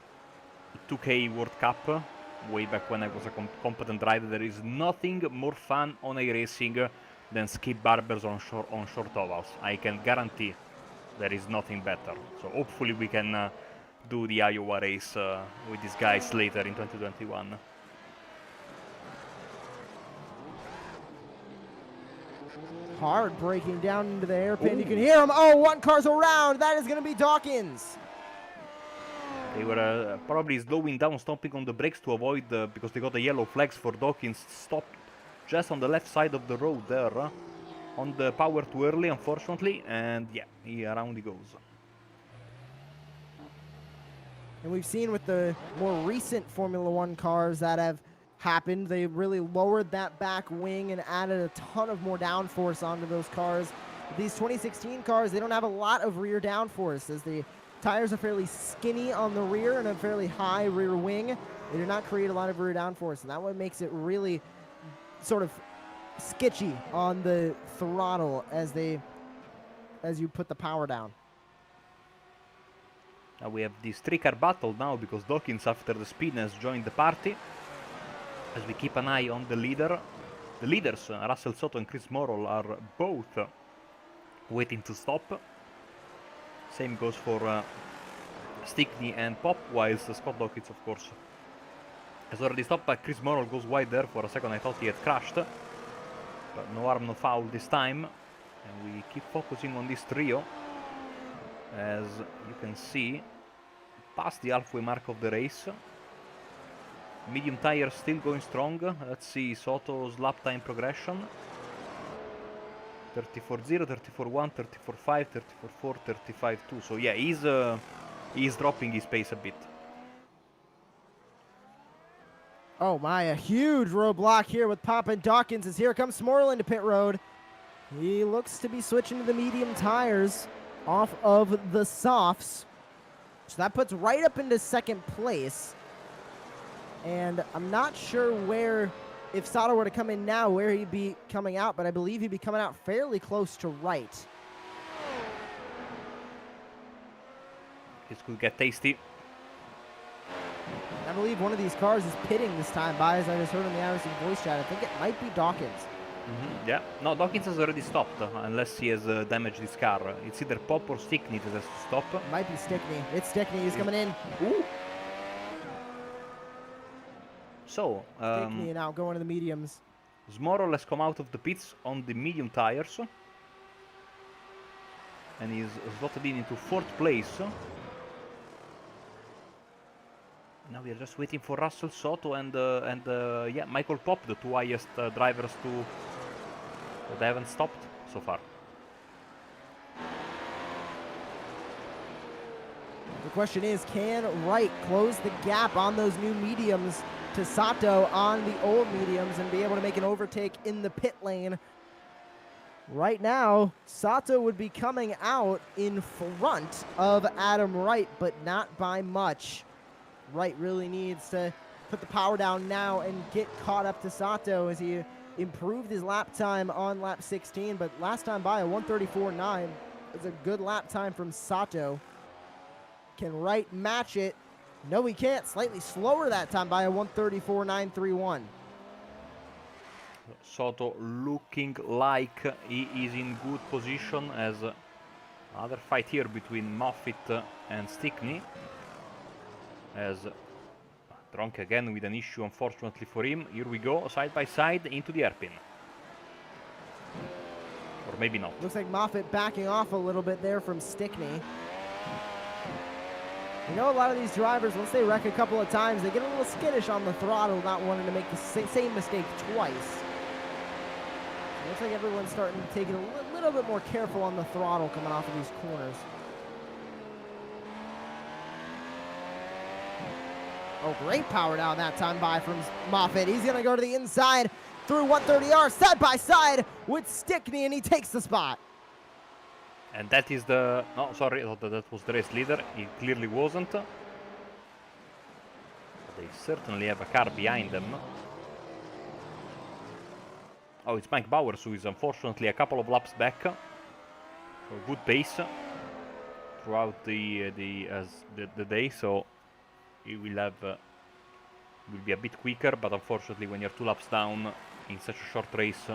2K World Cup, way back when I was a competent driver, there is nothing more fun on iRacing than Skip Barbers on short ovals. I can guarantee there is nothing better. So hopefully we can do the Iowa race with these guys later in 2021. Hard breaking down into the hairpin. You can hear him. Oh, one car's around. That is going to be Dawkins. They were probably slowing down, stomping on the brakes to avoid, because they got the yellow flags for Dawkins. Stopped just on the left side of the road there. On the power too early, unfortunately. And yeah, around he goes. And we've seen with the more recent Formula One cars that have happened, they really lowered that back wing and added a ton of more downforce onto those cars. These 2016 cars, they don't have a lot of rear downforce, as the tires are fairly skinny on the rear and a fairly high rear wing. They do not create a lot of rear downforce, and that one makes it really sort of sketchy on the throttle as you put the power down. Now we have this 3-car battle now, because Dawkins, after the spin, has joined the party. As we keep an eye on the leader. The leaders, Russell Soto and Chris Morrill, are both waiting to stop. Same goes for Stickney and Pop, whilst Scott Dawkins, of course, has already stopped. But Chris Morrill goes wide there. For a second I thought he had crashed. But no harm, no foul this time. And we keep focusing on this trio. As you can see, past the halfway mark of the race. Medium tires still going strong. Let's see Soto's lap time progression. 34.0, 34.1, 34.5, 34.4, 35.2. So yeah, he's He's dropping his pace a bit. Oh my, a huge roadblock here with Papa Dawkins as here comes Smorl into pit road. He looks to be switching to the medium tires off of the softs. So that puts right up into second place. And I'm not sure where, if Sato were to come in now, where he'd be coming out, but I believe he'd be coming out fairly close to right. This could get tasty. I believe one of these cars is pitting this time by, as I just heard in the iRacing voice chat. I think it might be Dawkins. Yeah, no, Dawkins has already stopped, unless he has damaged his car. It's either Pop or Stickney that has to stop. It might be Stickney. It's Stickney. He's coming in. Ooh. So, Stickney now going to the mediums. Smorl has come out of the pits on the medium tires. And he's slotted in into 4th place. Now we are just waiting for Russell Soto and yeah, Michael Pop, the 2 highest drivers that haven't stopped so far. The question is, can Wright close the gap on those new mediums to Sato on the old mediums and be able to make an overtake in the pit lane? Right now, Sato would be coming out in front of Adam Wright, but not by much. Wright really needs to put the power down now and get caught up to Sato as he improved his lap time on lap 16, but last time by a 1:34.9 is a good lap time from Sato. Can Wright match it? No, he can't. Slightly slower that time by a 1:34.931. Soto looking like he is in good position, as another fight here between Moffitt and Stickney. As Drunk again with an issue, unfortunately for him. Here we go, side by side into the hairpin. Or maybe not. Looks like Moffitt backing off a little bit there from Stickney. You know, a lot of these drivers, once they wreck a couple of times, they get a little skittish on the throttle, not wanting to make the same mistake twice. So looks like everyone's starting to take it a little bit more careful on the throttle coming off of these corners. Oh, great power down that time by from Moffitt. He's going to go to the inside through 130R, side by side with Stickney, and he takes the spot. And that is the... No, sorry, I thought that was the race leader. He clearly wasn't. But they certainly have a car behind them. Oh, it's Mike Bowers, who is unfortunately a couple of laps back. So good pace throughout the day, so he will have will be a bit quicker, but unfortunately when you're 2 laps down in such a short race,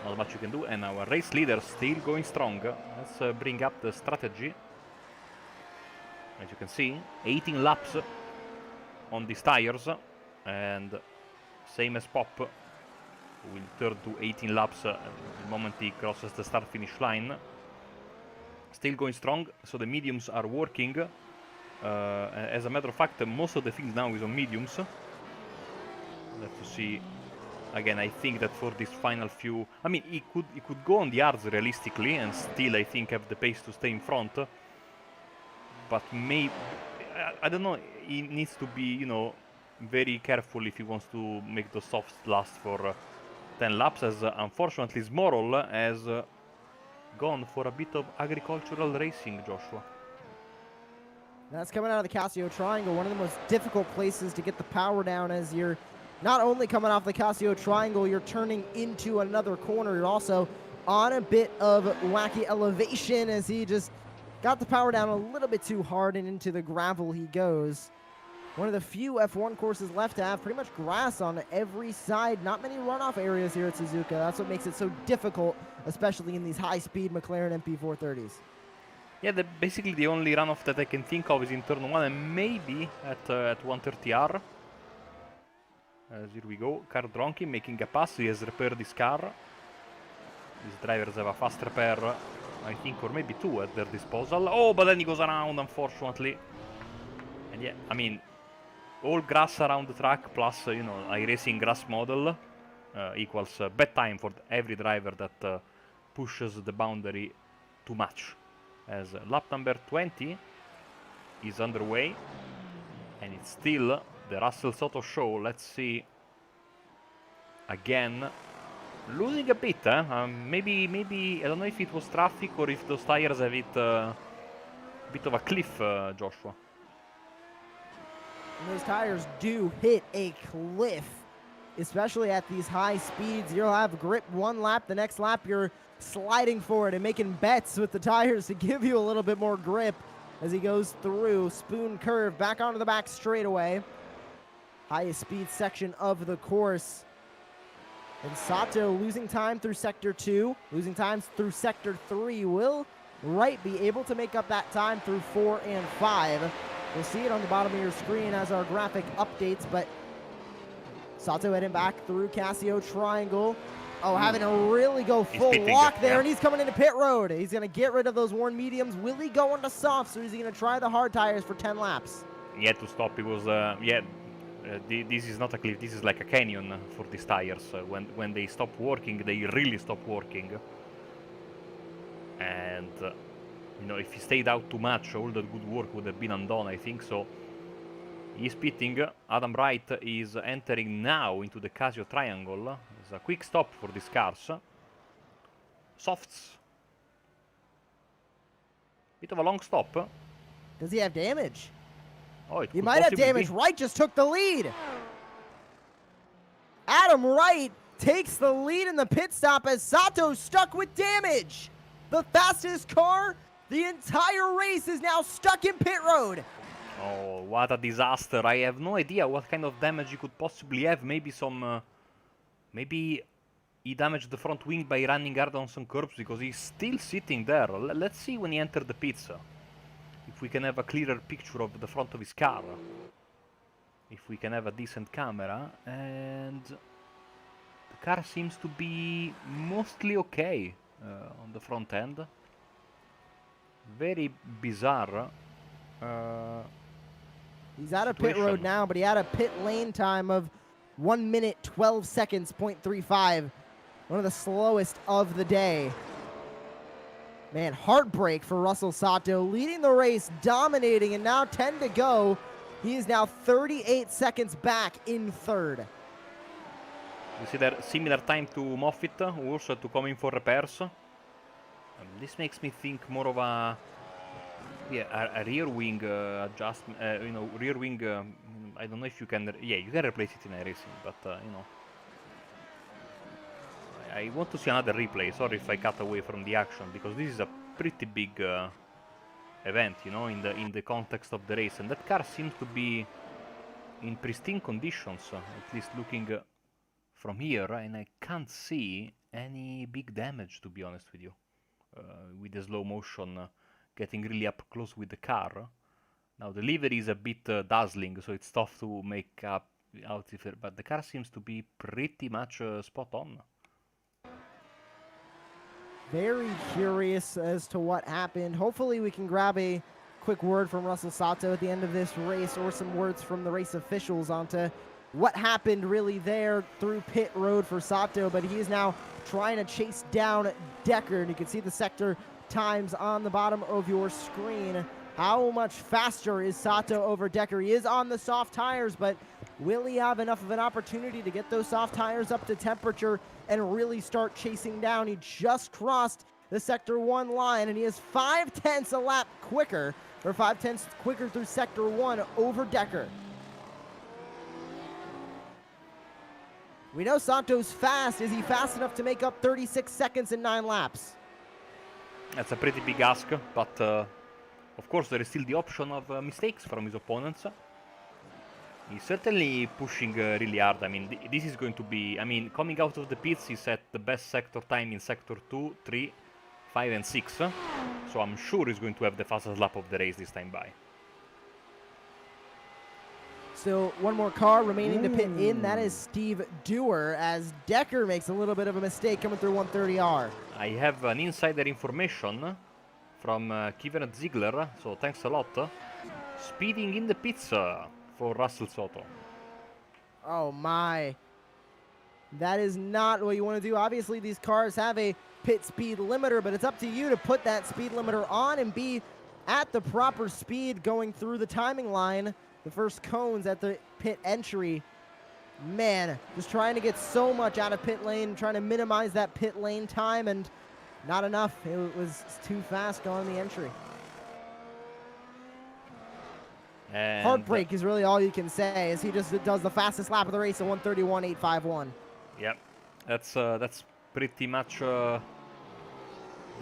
not much you can do. And our race leader still going strong. Let's bring up the strategy. As you can see, 18 laps on these tires, and same as Pop, will turn to 18 laps the moment he crosses the start-finish line. Still going strong, so the mediums are working. As a matter of fact, most of the field now is on mediums. We'll have to see. Again, I think that for this final few, I mean, he could go on the hards realistically and still, I think, have the pace to stay in front. But maybe, I don't know, he needs to be, you know, very careful if he wants to make the softs last for 10 laps, as unfortunately Smorl has gone for a bit of agricultural racing, Joshua. That's coming out of the Casio Triangle, one of the most difficult places to get the power down, as you're not only coming off the Casio Triangle, you're turning into another corner. You're also on a bit of wacky elevation, as he just got the power down a little bit too hard, and into the gravel he goes. One of the few F1 courses left to have pretty much grass on every side. Not many runoff areas here at Suzuka. That's what makes it so difficult, especially in these high-speed McLaren MP430s. Yeah, basically the only runoff that I can think of is in turn 1 and maybe at 130R. Here we go, Car Donkey making a pass. He has repaired his car. These drivers have a fast repair, I think, or maybe 2 at their disposal. Oh, but then he goes around, unfortunately. And yeah, I mean, all grass around the track plus, you know, iRacing grass model equals bad time for every driver that pushes the boundary too much. As lap number 20, is underway. And it's still the Russell Soto show. Let's see. Again, losing a bit, maybe, I don't know if it was traffic or if those tires have hit a bit of a cliff, Joshua. And those tires do hit a cliff, especially at these high speeds. You'll have grip one lap, the next lap you're sliding forward and making bets with the tires to give you a little bit more grip as he goes through spoon curve back onto the back straightaway. Highest speed section of the course. And Sato losing time through Sector 2, losing times through Sector 3. Will Wright be able to make up that time through 4 and 5? We'll see it on the bottom of your screen as our graphic updates, but Sato heading back through Casio Triangle. Oh, having to really go full lock there, and he's coming into pit road. He's going to get rid of those worn mediums. Will he go into softs, or is he going to try the hard tires for 10 laps? He had to stop. It was, this is not a cliff. This is like a canyon for these tires. When they stop working, they really stop working. And, you know, if he stayed out too much, all that good work would have been undone, I think. So he's pitting. Adam Wright is entering now into the Casio Triangle. It's a quick stop for these cars. Softs. Bit of a long stop. Does he have damage? Oh, he might have damage. Wright just took the lead. Adam Wright takes the lead in the pit stop as Sato's stuck with damage. The fastest car the entire race is now stuck in pit road. Oh, what a disaster. I have no idea what kind of damage he could possibly have. Maybe some... maybe he damaged the front wing by running hard on some curbs because he's still sitting there. Let's see when he enters the pits. If we can have a clearer picture of the front of his car. If we can have a decent camera. And the car seems to be mostly okay on the front end. Very bizarre. He's out of pit road now, but he had a pit lane time of 1 minute 12 seconds, 0.35. One of the slowest of the day. Man, heartbreak for Russell Sato, leading the race, dominating, and now 10 to go. He is now 38 seconds back in third. You see that similar time to Moffitt, who also had to come in for repairs. This makes me think more of a rear wing adjustment. You know, rear wing. I don't know if you can. Yeah, you can replace it in iRacing, but you know. I want to see another replay. Sorry if I cut away from the action because this is a pretty big event, you know, in the context of the race, and that car seems to be in pristine conditions, at least looking from here, and I can't see any big damage, to be honest with you, with the slow motion getting really up close with the car. Now the livery is a bit dazzling, so it's tough to make out if it, but the car seems to be pretty much spot on. Very curious as to what happened. Hopefully we can grab a quick word from Russell Sato at the end of this race, or some words from the race officials onto what happened really there through pit road for Sato, but he is now trying to chase down Decker, and you can see the sector times on the bottom of your screen. How much faster is Sato over Decker? He is on the soft tires, but will he have enough of an opportunity to get those soft tires up to temperature and really start chasing down? He just crossed the Sector 1 line, and he is 0.5 a lap quicker, or 0.5 quicker through Sector 1 over Decker. We know Sato's fast. Is he fast enough to make up 36 seconds in 9 laps? That's a pretty big ask, but of course there is still the option of mistakes from his opponents. He's certainly pushing really hard. I mean, this is going to be... I mean, coming out of the pits, he set the best sector time in Sector 2, 3, 5 and 6. So I'm sure he's going to have the fastest lap of the race this time by. Still one more car remaining to pit in. That is Steve Dewar, as Decker makes a little bit of a mistake coming through 130R. I have an insider information from Kevin Ziegler, so thanks a lot. Speeding in the pits for Russell Soto. Oh my. That is not what you want to do. Obviously these cars have a pit speed limiter, but it's up to you to put that speed limiter on and be at the proper speed going through the timing line. The first cones at the pit entry. Man, just trying to get so much out of pit lane, trying to minimize that pit lane time, and not enough. It was too fast going the entry. And Heartbreak is really all you can say, as he just does the fastest lap of the race at 1:31.851. Yep, that's pretty much the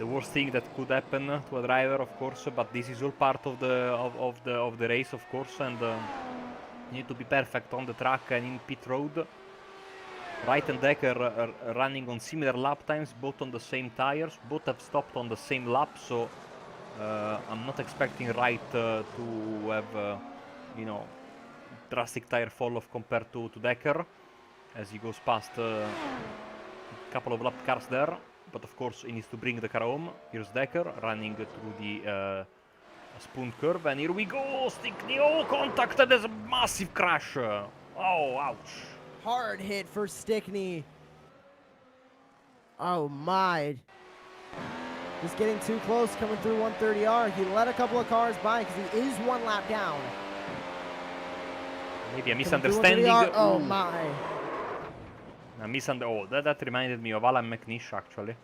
worst thing that could happen to a driver, of course. But this is all part of the race, of course, and you need to be perfect on the track and in pit road. Wright and Decker are running on similar lap times, both on the same tires. Both have stopped on the same lap, so I'm not expecting Wright to have, you know, drastic tire fall off compared to Decker, as he goes past a couple of lap cars there. But of course, he needs to bring the car home. Here's Decker running through the spoon curve, and here we go. Stickney, oh, contact, and there's a massive crash. Oh, ouch. Hard hit for Stickney. Oh my. Just getting too close coming through 130R. He let a couple of cars by because he is one lap down. Maybe a misunderstanding. Oh my. Oh, that reminded me of Alan McNish, actually.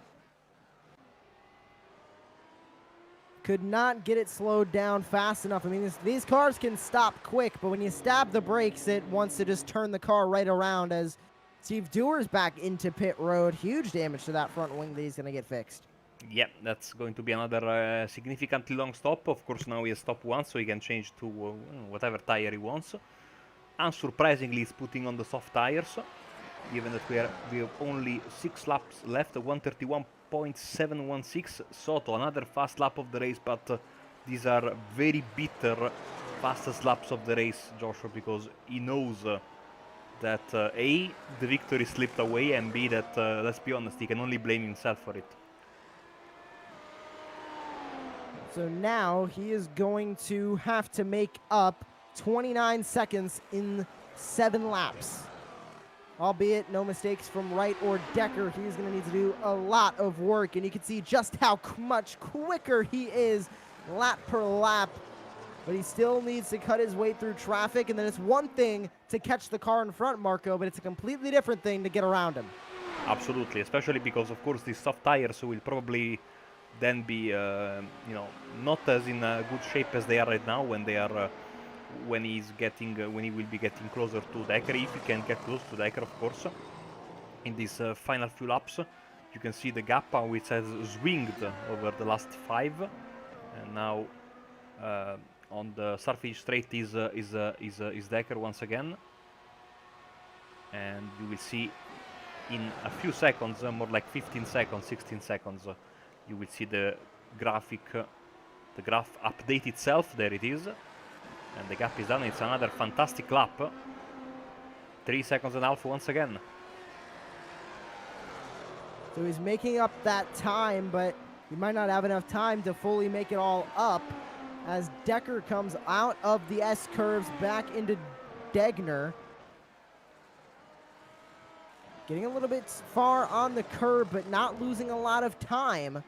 Could not get it slowed down fast enough. I mean, these cars can stop quick, but when you stab the brakes, it wants to just turn the car right around. As Steve Dewar's back into pit road. Huge damage to that front wing that he's going to get fixed. Yeah, that's going to be another significantly long stop. Of course, now he has stopped once, so he can change to whatever tire he wants. Unsurprisingly, he's putting on the soft tires, given that we have only 6 laps left, 131.716. Soto, another fast lap of the race, but these are very bitter fastest laps of the race, Joshua, because he knows that A, the victory slipped away, and B, that, let's be honest, he can only blame himself for it. So now he is going to have to make up 29 seconds in 7 laps. Albeit no mistakes from Wright or Decker, he's going to need to do a lot of work, and you can see just how much quicker he is lap per lap. But he still needs to cut his way through traffic, and then it's one thing to catch the car in front, Marco, but it's a completely different thing to get around him. Absolutely, especially because, of course, these soft tires will probably then be, you know, not as in good shape as they are right now when they are, when he will be getting closer to Decker, if he can get close to Decker, of course. In these final few laps, you can see the gap which has swinged over the last 5, and now on the Starfish straight is Decker once again, and you will see in a few seconds, more like 15 seconds, 16 seconds, you will see the graph update itself. There it is, and the gap is done. It's another fantastic lap. 3 seconds and a half once again. So he's making up that time, but he might not have enough time to fully make it all up, as Decker comes out of the S-curves back into Degner. Getting a little bit far on the curb, but not losing a lot of time.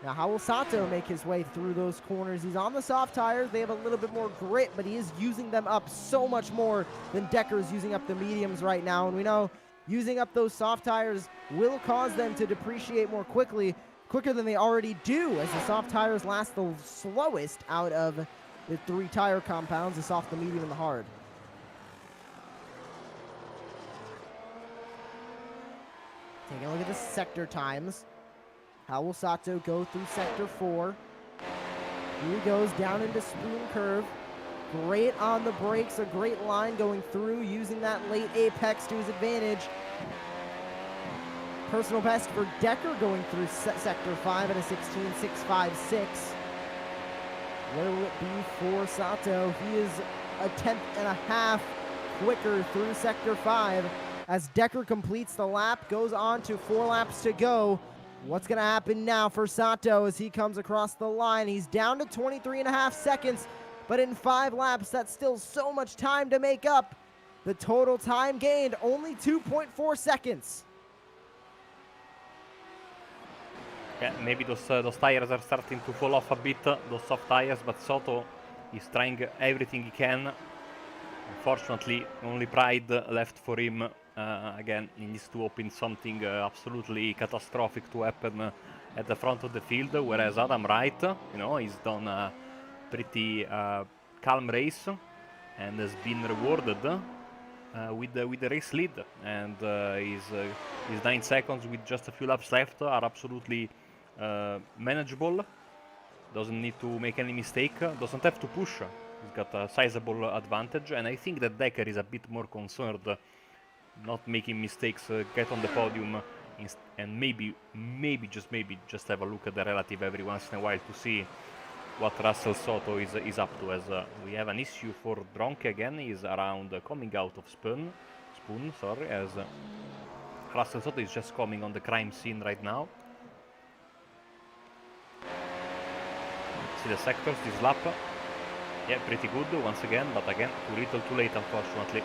Now, how will Sato make his way through those corners? He's on the soft tires. They have a little bit more grit, but he is using them up so much more than Decker is using up the mediums right now. And we know using up those soft tires will cause them to depreciate more quicker than they already do, as the soft tires last the slowest out of the 3 tire compounds, the soft, the medium, and the hard. Taking a look at the sector times. How will Sato go through sector 4? Here he goes down into spoon curve. Great on the brakes, a great line going through, using that late apex to his advantage. Personal best for Decker going through sector 5 at a 16.656. Where will it be for Sato? He is a 10.5 quicker through sector 5. As Decker completes the lap, goes on to 4 laps to go. What's going to happen now for Sato as he comes across the line? He's down to 23.5 seconds, but in 5 laps, that's still so much time to make up. The total time gained, only 2.4 seconds. Yeah, maybe those tires are starting to fall off a bit, those soft tires, but Soto is trying everything he can. Unfortunately, only Pride left for him. Again, he needs to open something absolutely catastrophic to happen at the front of the field, whereas Adam Wright, you know, he's done a pretty calm race and has been rewarded with the race lead. And his 9 seconds with just a few laps left are absolutely manageable. Doesn't need to make any mistake, doesn't have to push. He's got a sizable advantage, and I think that Decker is a bit more concerned not making mistakes, get on the podium, and maybe, just have a look at the relative every once in a while to see what Russell Soto is up to, as we have an issue for Dronke again. He's around coming out of Spoon, sorry, as Russell Soto is just coming on the crime scene right now. See the sectors this lap. Yeah, pretty good once again, but again, too little too late, unfortunately.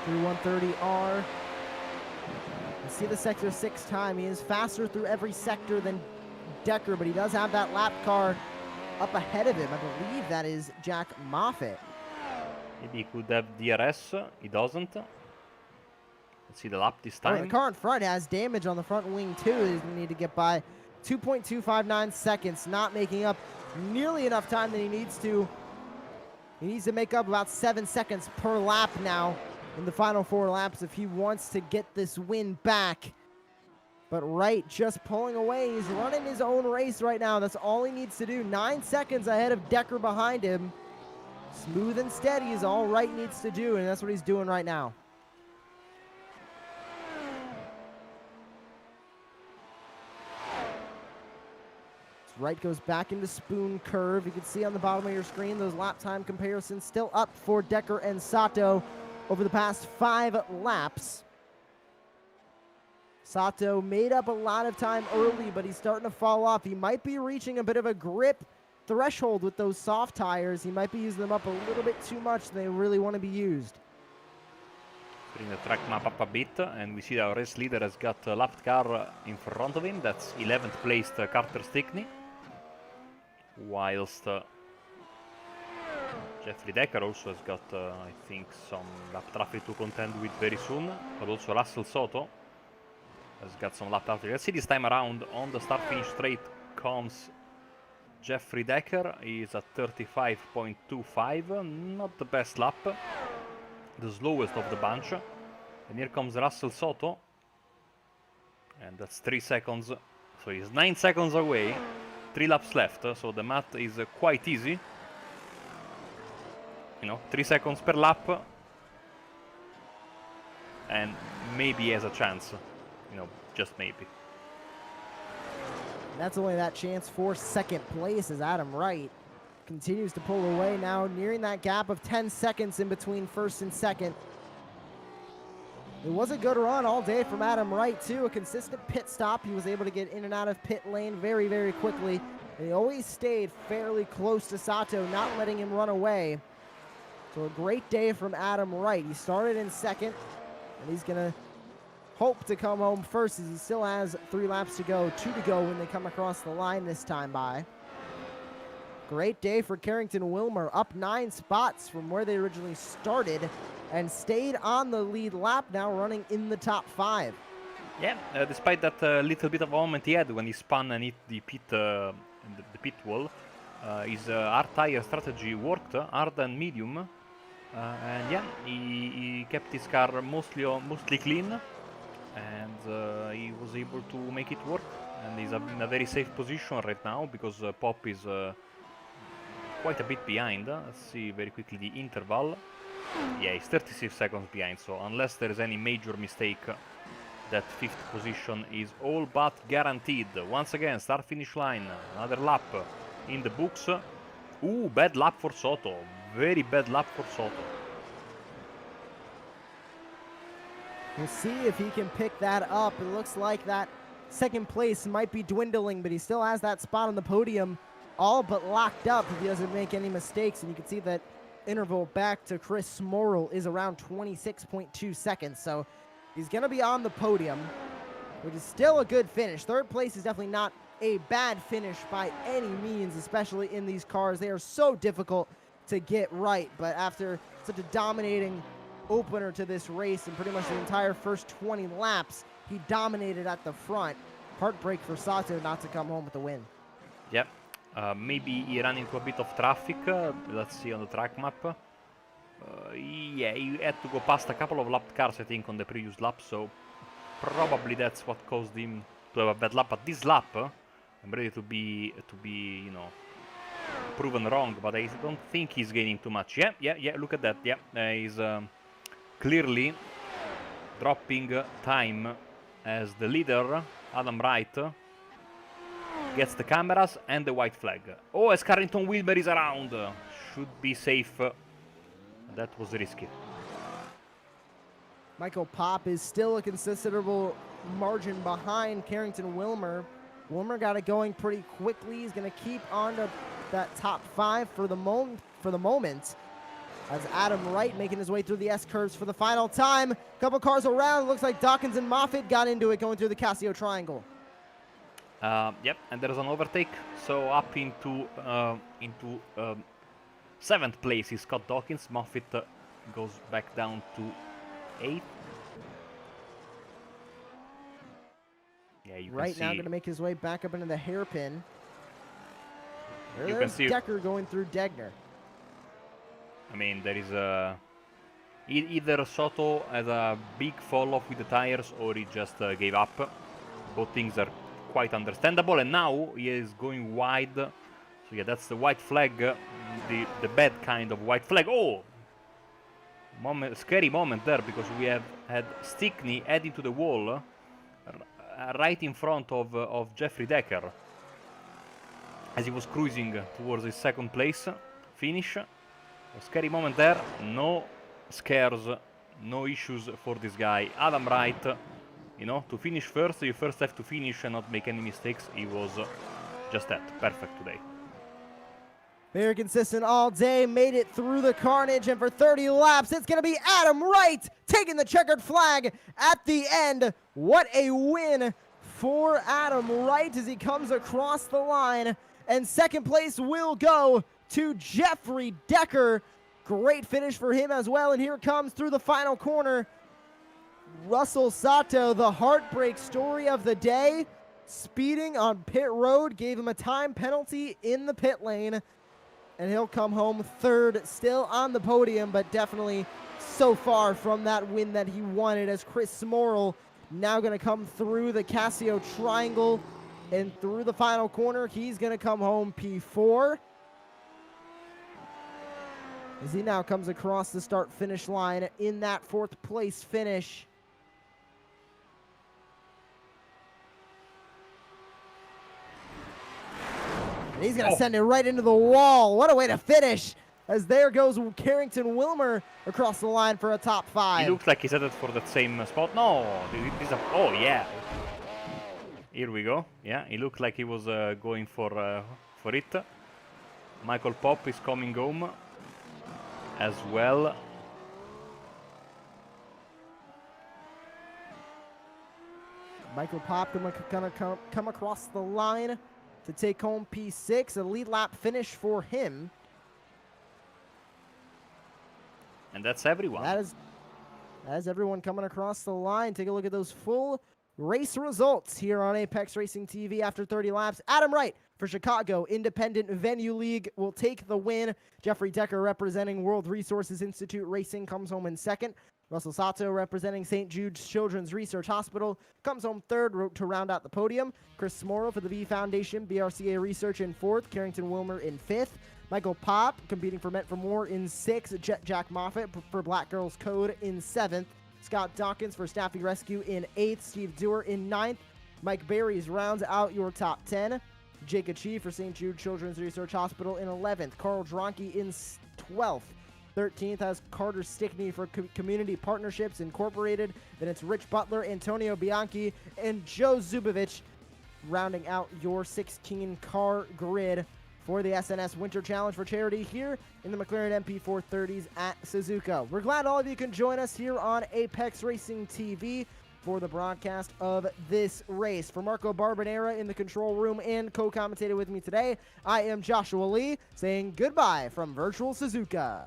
Through 130R. You see the sector 6 time. He is faster through every sector than Decker, but he does have that lap car up ahead of him. I believe that is Jack Moffitt. Maybe he could have DRS. He doesn't. Let's see the lap this time. Oh, the car in front has damage on the front wing too. He's going to need to get by 2.259 seconds, not making up nearly enough time that he needs to. He needs to make up about 7 seconds per lap now in the final 4 laps if he wants to get this win back. But Wright just pulling away. He's running his own race right now. That's all he needs to do. 9 seconds ahead of Decker behind him. Smooth and steady is all Wright needs to do, and that's what he's doing right now. Wright goes back into Spoon curve. You can see on the bottom of your screen those lap time comparisons still up for Decker and Sato over the past 5 laps. Sato made up a lot of time early, but he's starting to fall off. He might be reaching a bit of a grip threshold with those soft tires. He might be using them up a little bit too much than they really want to be used. Bring the track map up a bit, and we see our race leader has got a lapped car in front of him. That's 11th placed Carter Stickney. Whilst Jeffrey Decker also has got, I think, some lap traffic to contend with very soon. But also Russell Soto has got some lap traffic. Let's see this time around on the start-finish straight comes Jeffrey Decker. He's at 35.25, not the best lap, the slowest of the bunch. And here comes Russell Soto, and that's 3 seconds, so he's 9 seconds away. 3 laps left, so the math is quite easy. You know, 3 seconds per lap, and maybe he has a chance. You know, just maybe. That's only that chance for second place as Adam Wright continues to pull away now, nearing that gap of 10 seconds in between first and second. It was a good run all day from Adam Wright, too. A consistent pit stop. He was able to get in and out of pit lane very, very quickly. And he always stayed fairly close to Sato, not letting him run away. So a great day from Adam Wright. He started in second, and he's going to hope to come home first as he still has 3 laps to go, 2 to go when they come across the line this time by. Great day for Carrington Wilmer, up 9 spots from where they originally started and stayed on the lead lap, now running in the top 5. Yeah, despite that little bit of a moment he had when he spun and hit the pit wall, his hard tire strategy worked, hard and medium, and yeah, he kept his car mostly clean, and he was able to make it work, and he's in a very safe position right now because Pop is quite a bit behind. Let's see very quickly the interval. Yeah, he's 36 seconds behind, so unless there is any major mistake, that 5th position is all but guaranteed. Once again, start-finish line, another lap in the books. Ooh, bad lap for Soto. Very bad lap for Soto. We'll see if he can pick that up. It looks like that second place might be dwindling, but he still has that spot on the podium all but locked up if he doesn't make any mistakes. And you can see that interval back to Chris Smorrell is around 26.2 seconds. So he's going to be on the podium. which is still a good finish. Third place is definitely not a bad finish by any means, especially in these cars. They are so difficult to get right, but after such a dominating opener to this race and pretty much the entire first 20 laps, he dominated at the front. Heartbreak for Sato not to come home with the win. Yep. Maybe he ran into a bit of traffic. Let's see on the track map. Yeah, he had to go past a couple of lapped cars, I think, on the previous lap, so probably that's what caused him to have a bad lap. But this lap, I'm ready to be, you know, proven wrong, but I don't think he's gaining too much. Yeah, look at that. Yeah, he's clearly dropping time as the leader. Adam Wright gets the cameras and the white flag. Oh, as Carrington Wilber is around. Should be safe. That was risky. Michael Pop is still a considerable margin behind Carrington Wilmer. Wilmer got it going pretty quickly. He's going to keep on to that top 5 for the moment. As Adam Wright making his way through the S-curves for the final time. Couple cars around. Looks like Dawkins and Moffitt got into it going through the Casio Triangle. Yep, and there's an overtake. So up into 7th place is Scott Dawkins. Moffitt goes back down to 8th. Yeah, you Right can now see. going to make his way back up into the hairpin. You can There's see Decker going through Degner. I mean, there is either Soto has a big fall off with the tires or he just gave up. Both things are quite understandable, and now he is going wide. So yeah, that's the white flag, the bad kind of white flag. Oh! Scary moment there, because we have had Stickney heading to the wall right in front of Jeffrey Decker as he was cruising towards his 2nd place finish. A scary moment there. No scares, no issues for this guy. Adam Wright, you know, to finish first, you first have to finish and not make any mistakes. He was just that. Perfect today. Very consistent all day, made it through the carnage, and for 30 laps, it's going to be Adam Wright taking the checkered flag at the end. What a win for Adam Wright as he comes across the line, and 2nd place will go to Jeffrey Decker. Great finish for him as well, and here comes through the final corner Russell Sato, the heartbreak story of the day. Speeding on pit road, gave him a time penalty in the pit lane, and he'll come home 3rd, still on the podium, but definitely so far from that win that he wanted, as Chris Smorrell now going to come through the Casio Triangle and through the final corner. He's going to come home P4 as he now comes across the start-finish line in that 4th place finish. And he's going to send it right into the wall. What a way to finish, as there goes Carrington Wilmer across the line for a top 5. He looks like he's headed for that same spot. No, oh yeah. Here we go. Yeah, he looked like he was going for it. Michael Pop is coming home as well. Michael Pop gonna come across the line to take home P6. A lead lap finish for him. And that's everyone. That is everyone coming across the line. Take a look at those full race results here on Apex Racing TV after 30 laps. Adam Wright for Chicago Independent Venue League will take the win. Jeffrey Decker representing World Resources Institute Racing comes home in 2nd. Russell Sato representing St. Jude's Children's Research Hospital comes home 3rd to round out the podium. Chris Smorrell for the V Foundation BRCA Research in 4th. Carrington Wilmer in 5th. Michael Pop competing for Meant for More in 6th. Jack Moffitt for Black Girls Code in 7th. Scott Dawkins for Staffy Rescue in 8th. Steve Dewar in 9th. Mike Berries rounds out your top 10. Jake Achie for St. Jude Children's Research Hospital in 11th. Carl Dronke in 12th. 13th has Carter Stickney for Community Partnerships Incorporated. Then it's Rich Butler, Antonio Bianchi, and Joe Zubovich rounding out your 16-car grid for the SNS Winter Challenge for charity here in the McLaren MP430s at Suzuka. We're glad all of you can join us here on Apex Racing TV for the broadcast of this race. For Marco Barbonera in the control room and co-commentated with me today, I am Joshua Lee saying goodbye from Virtual Suzuka.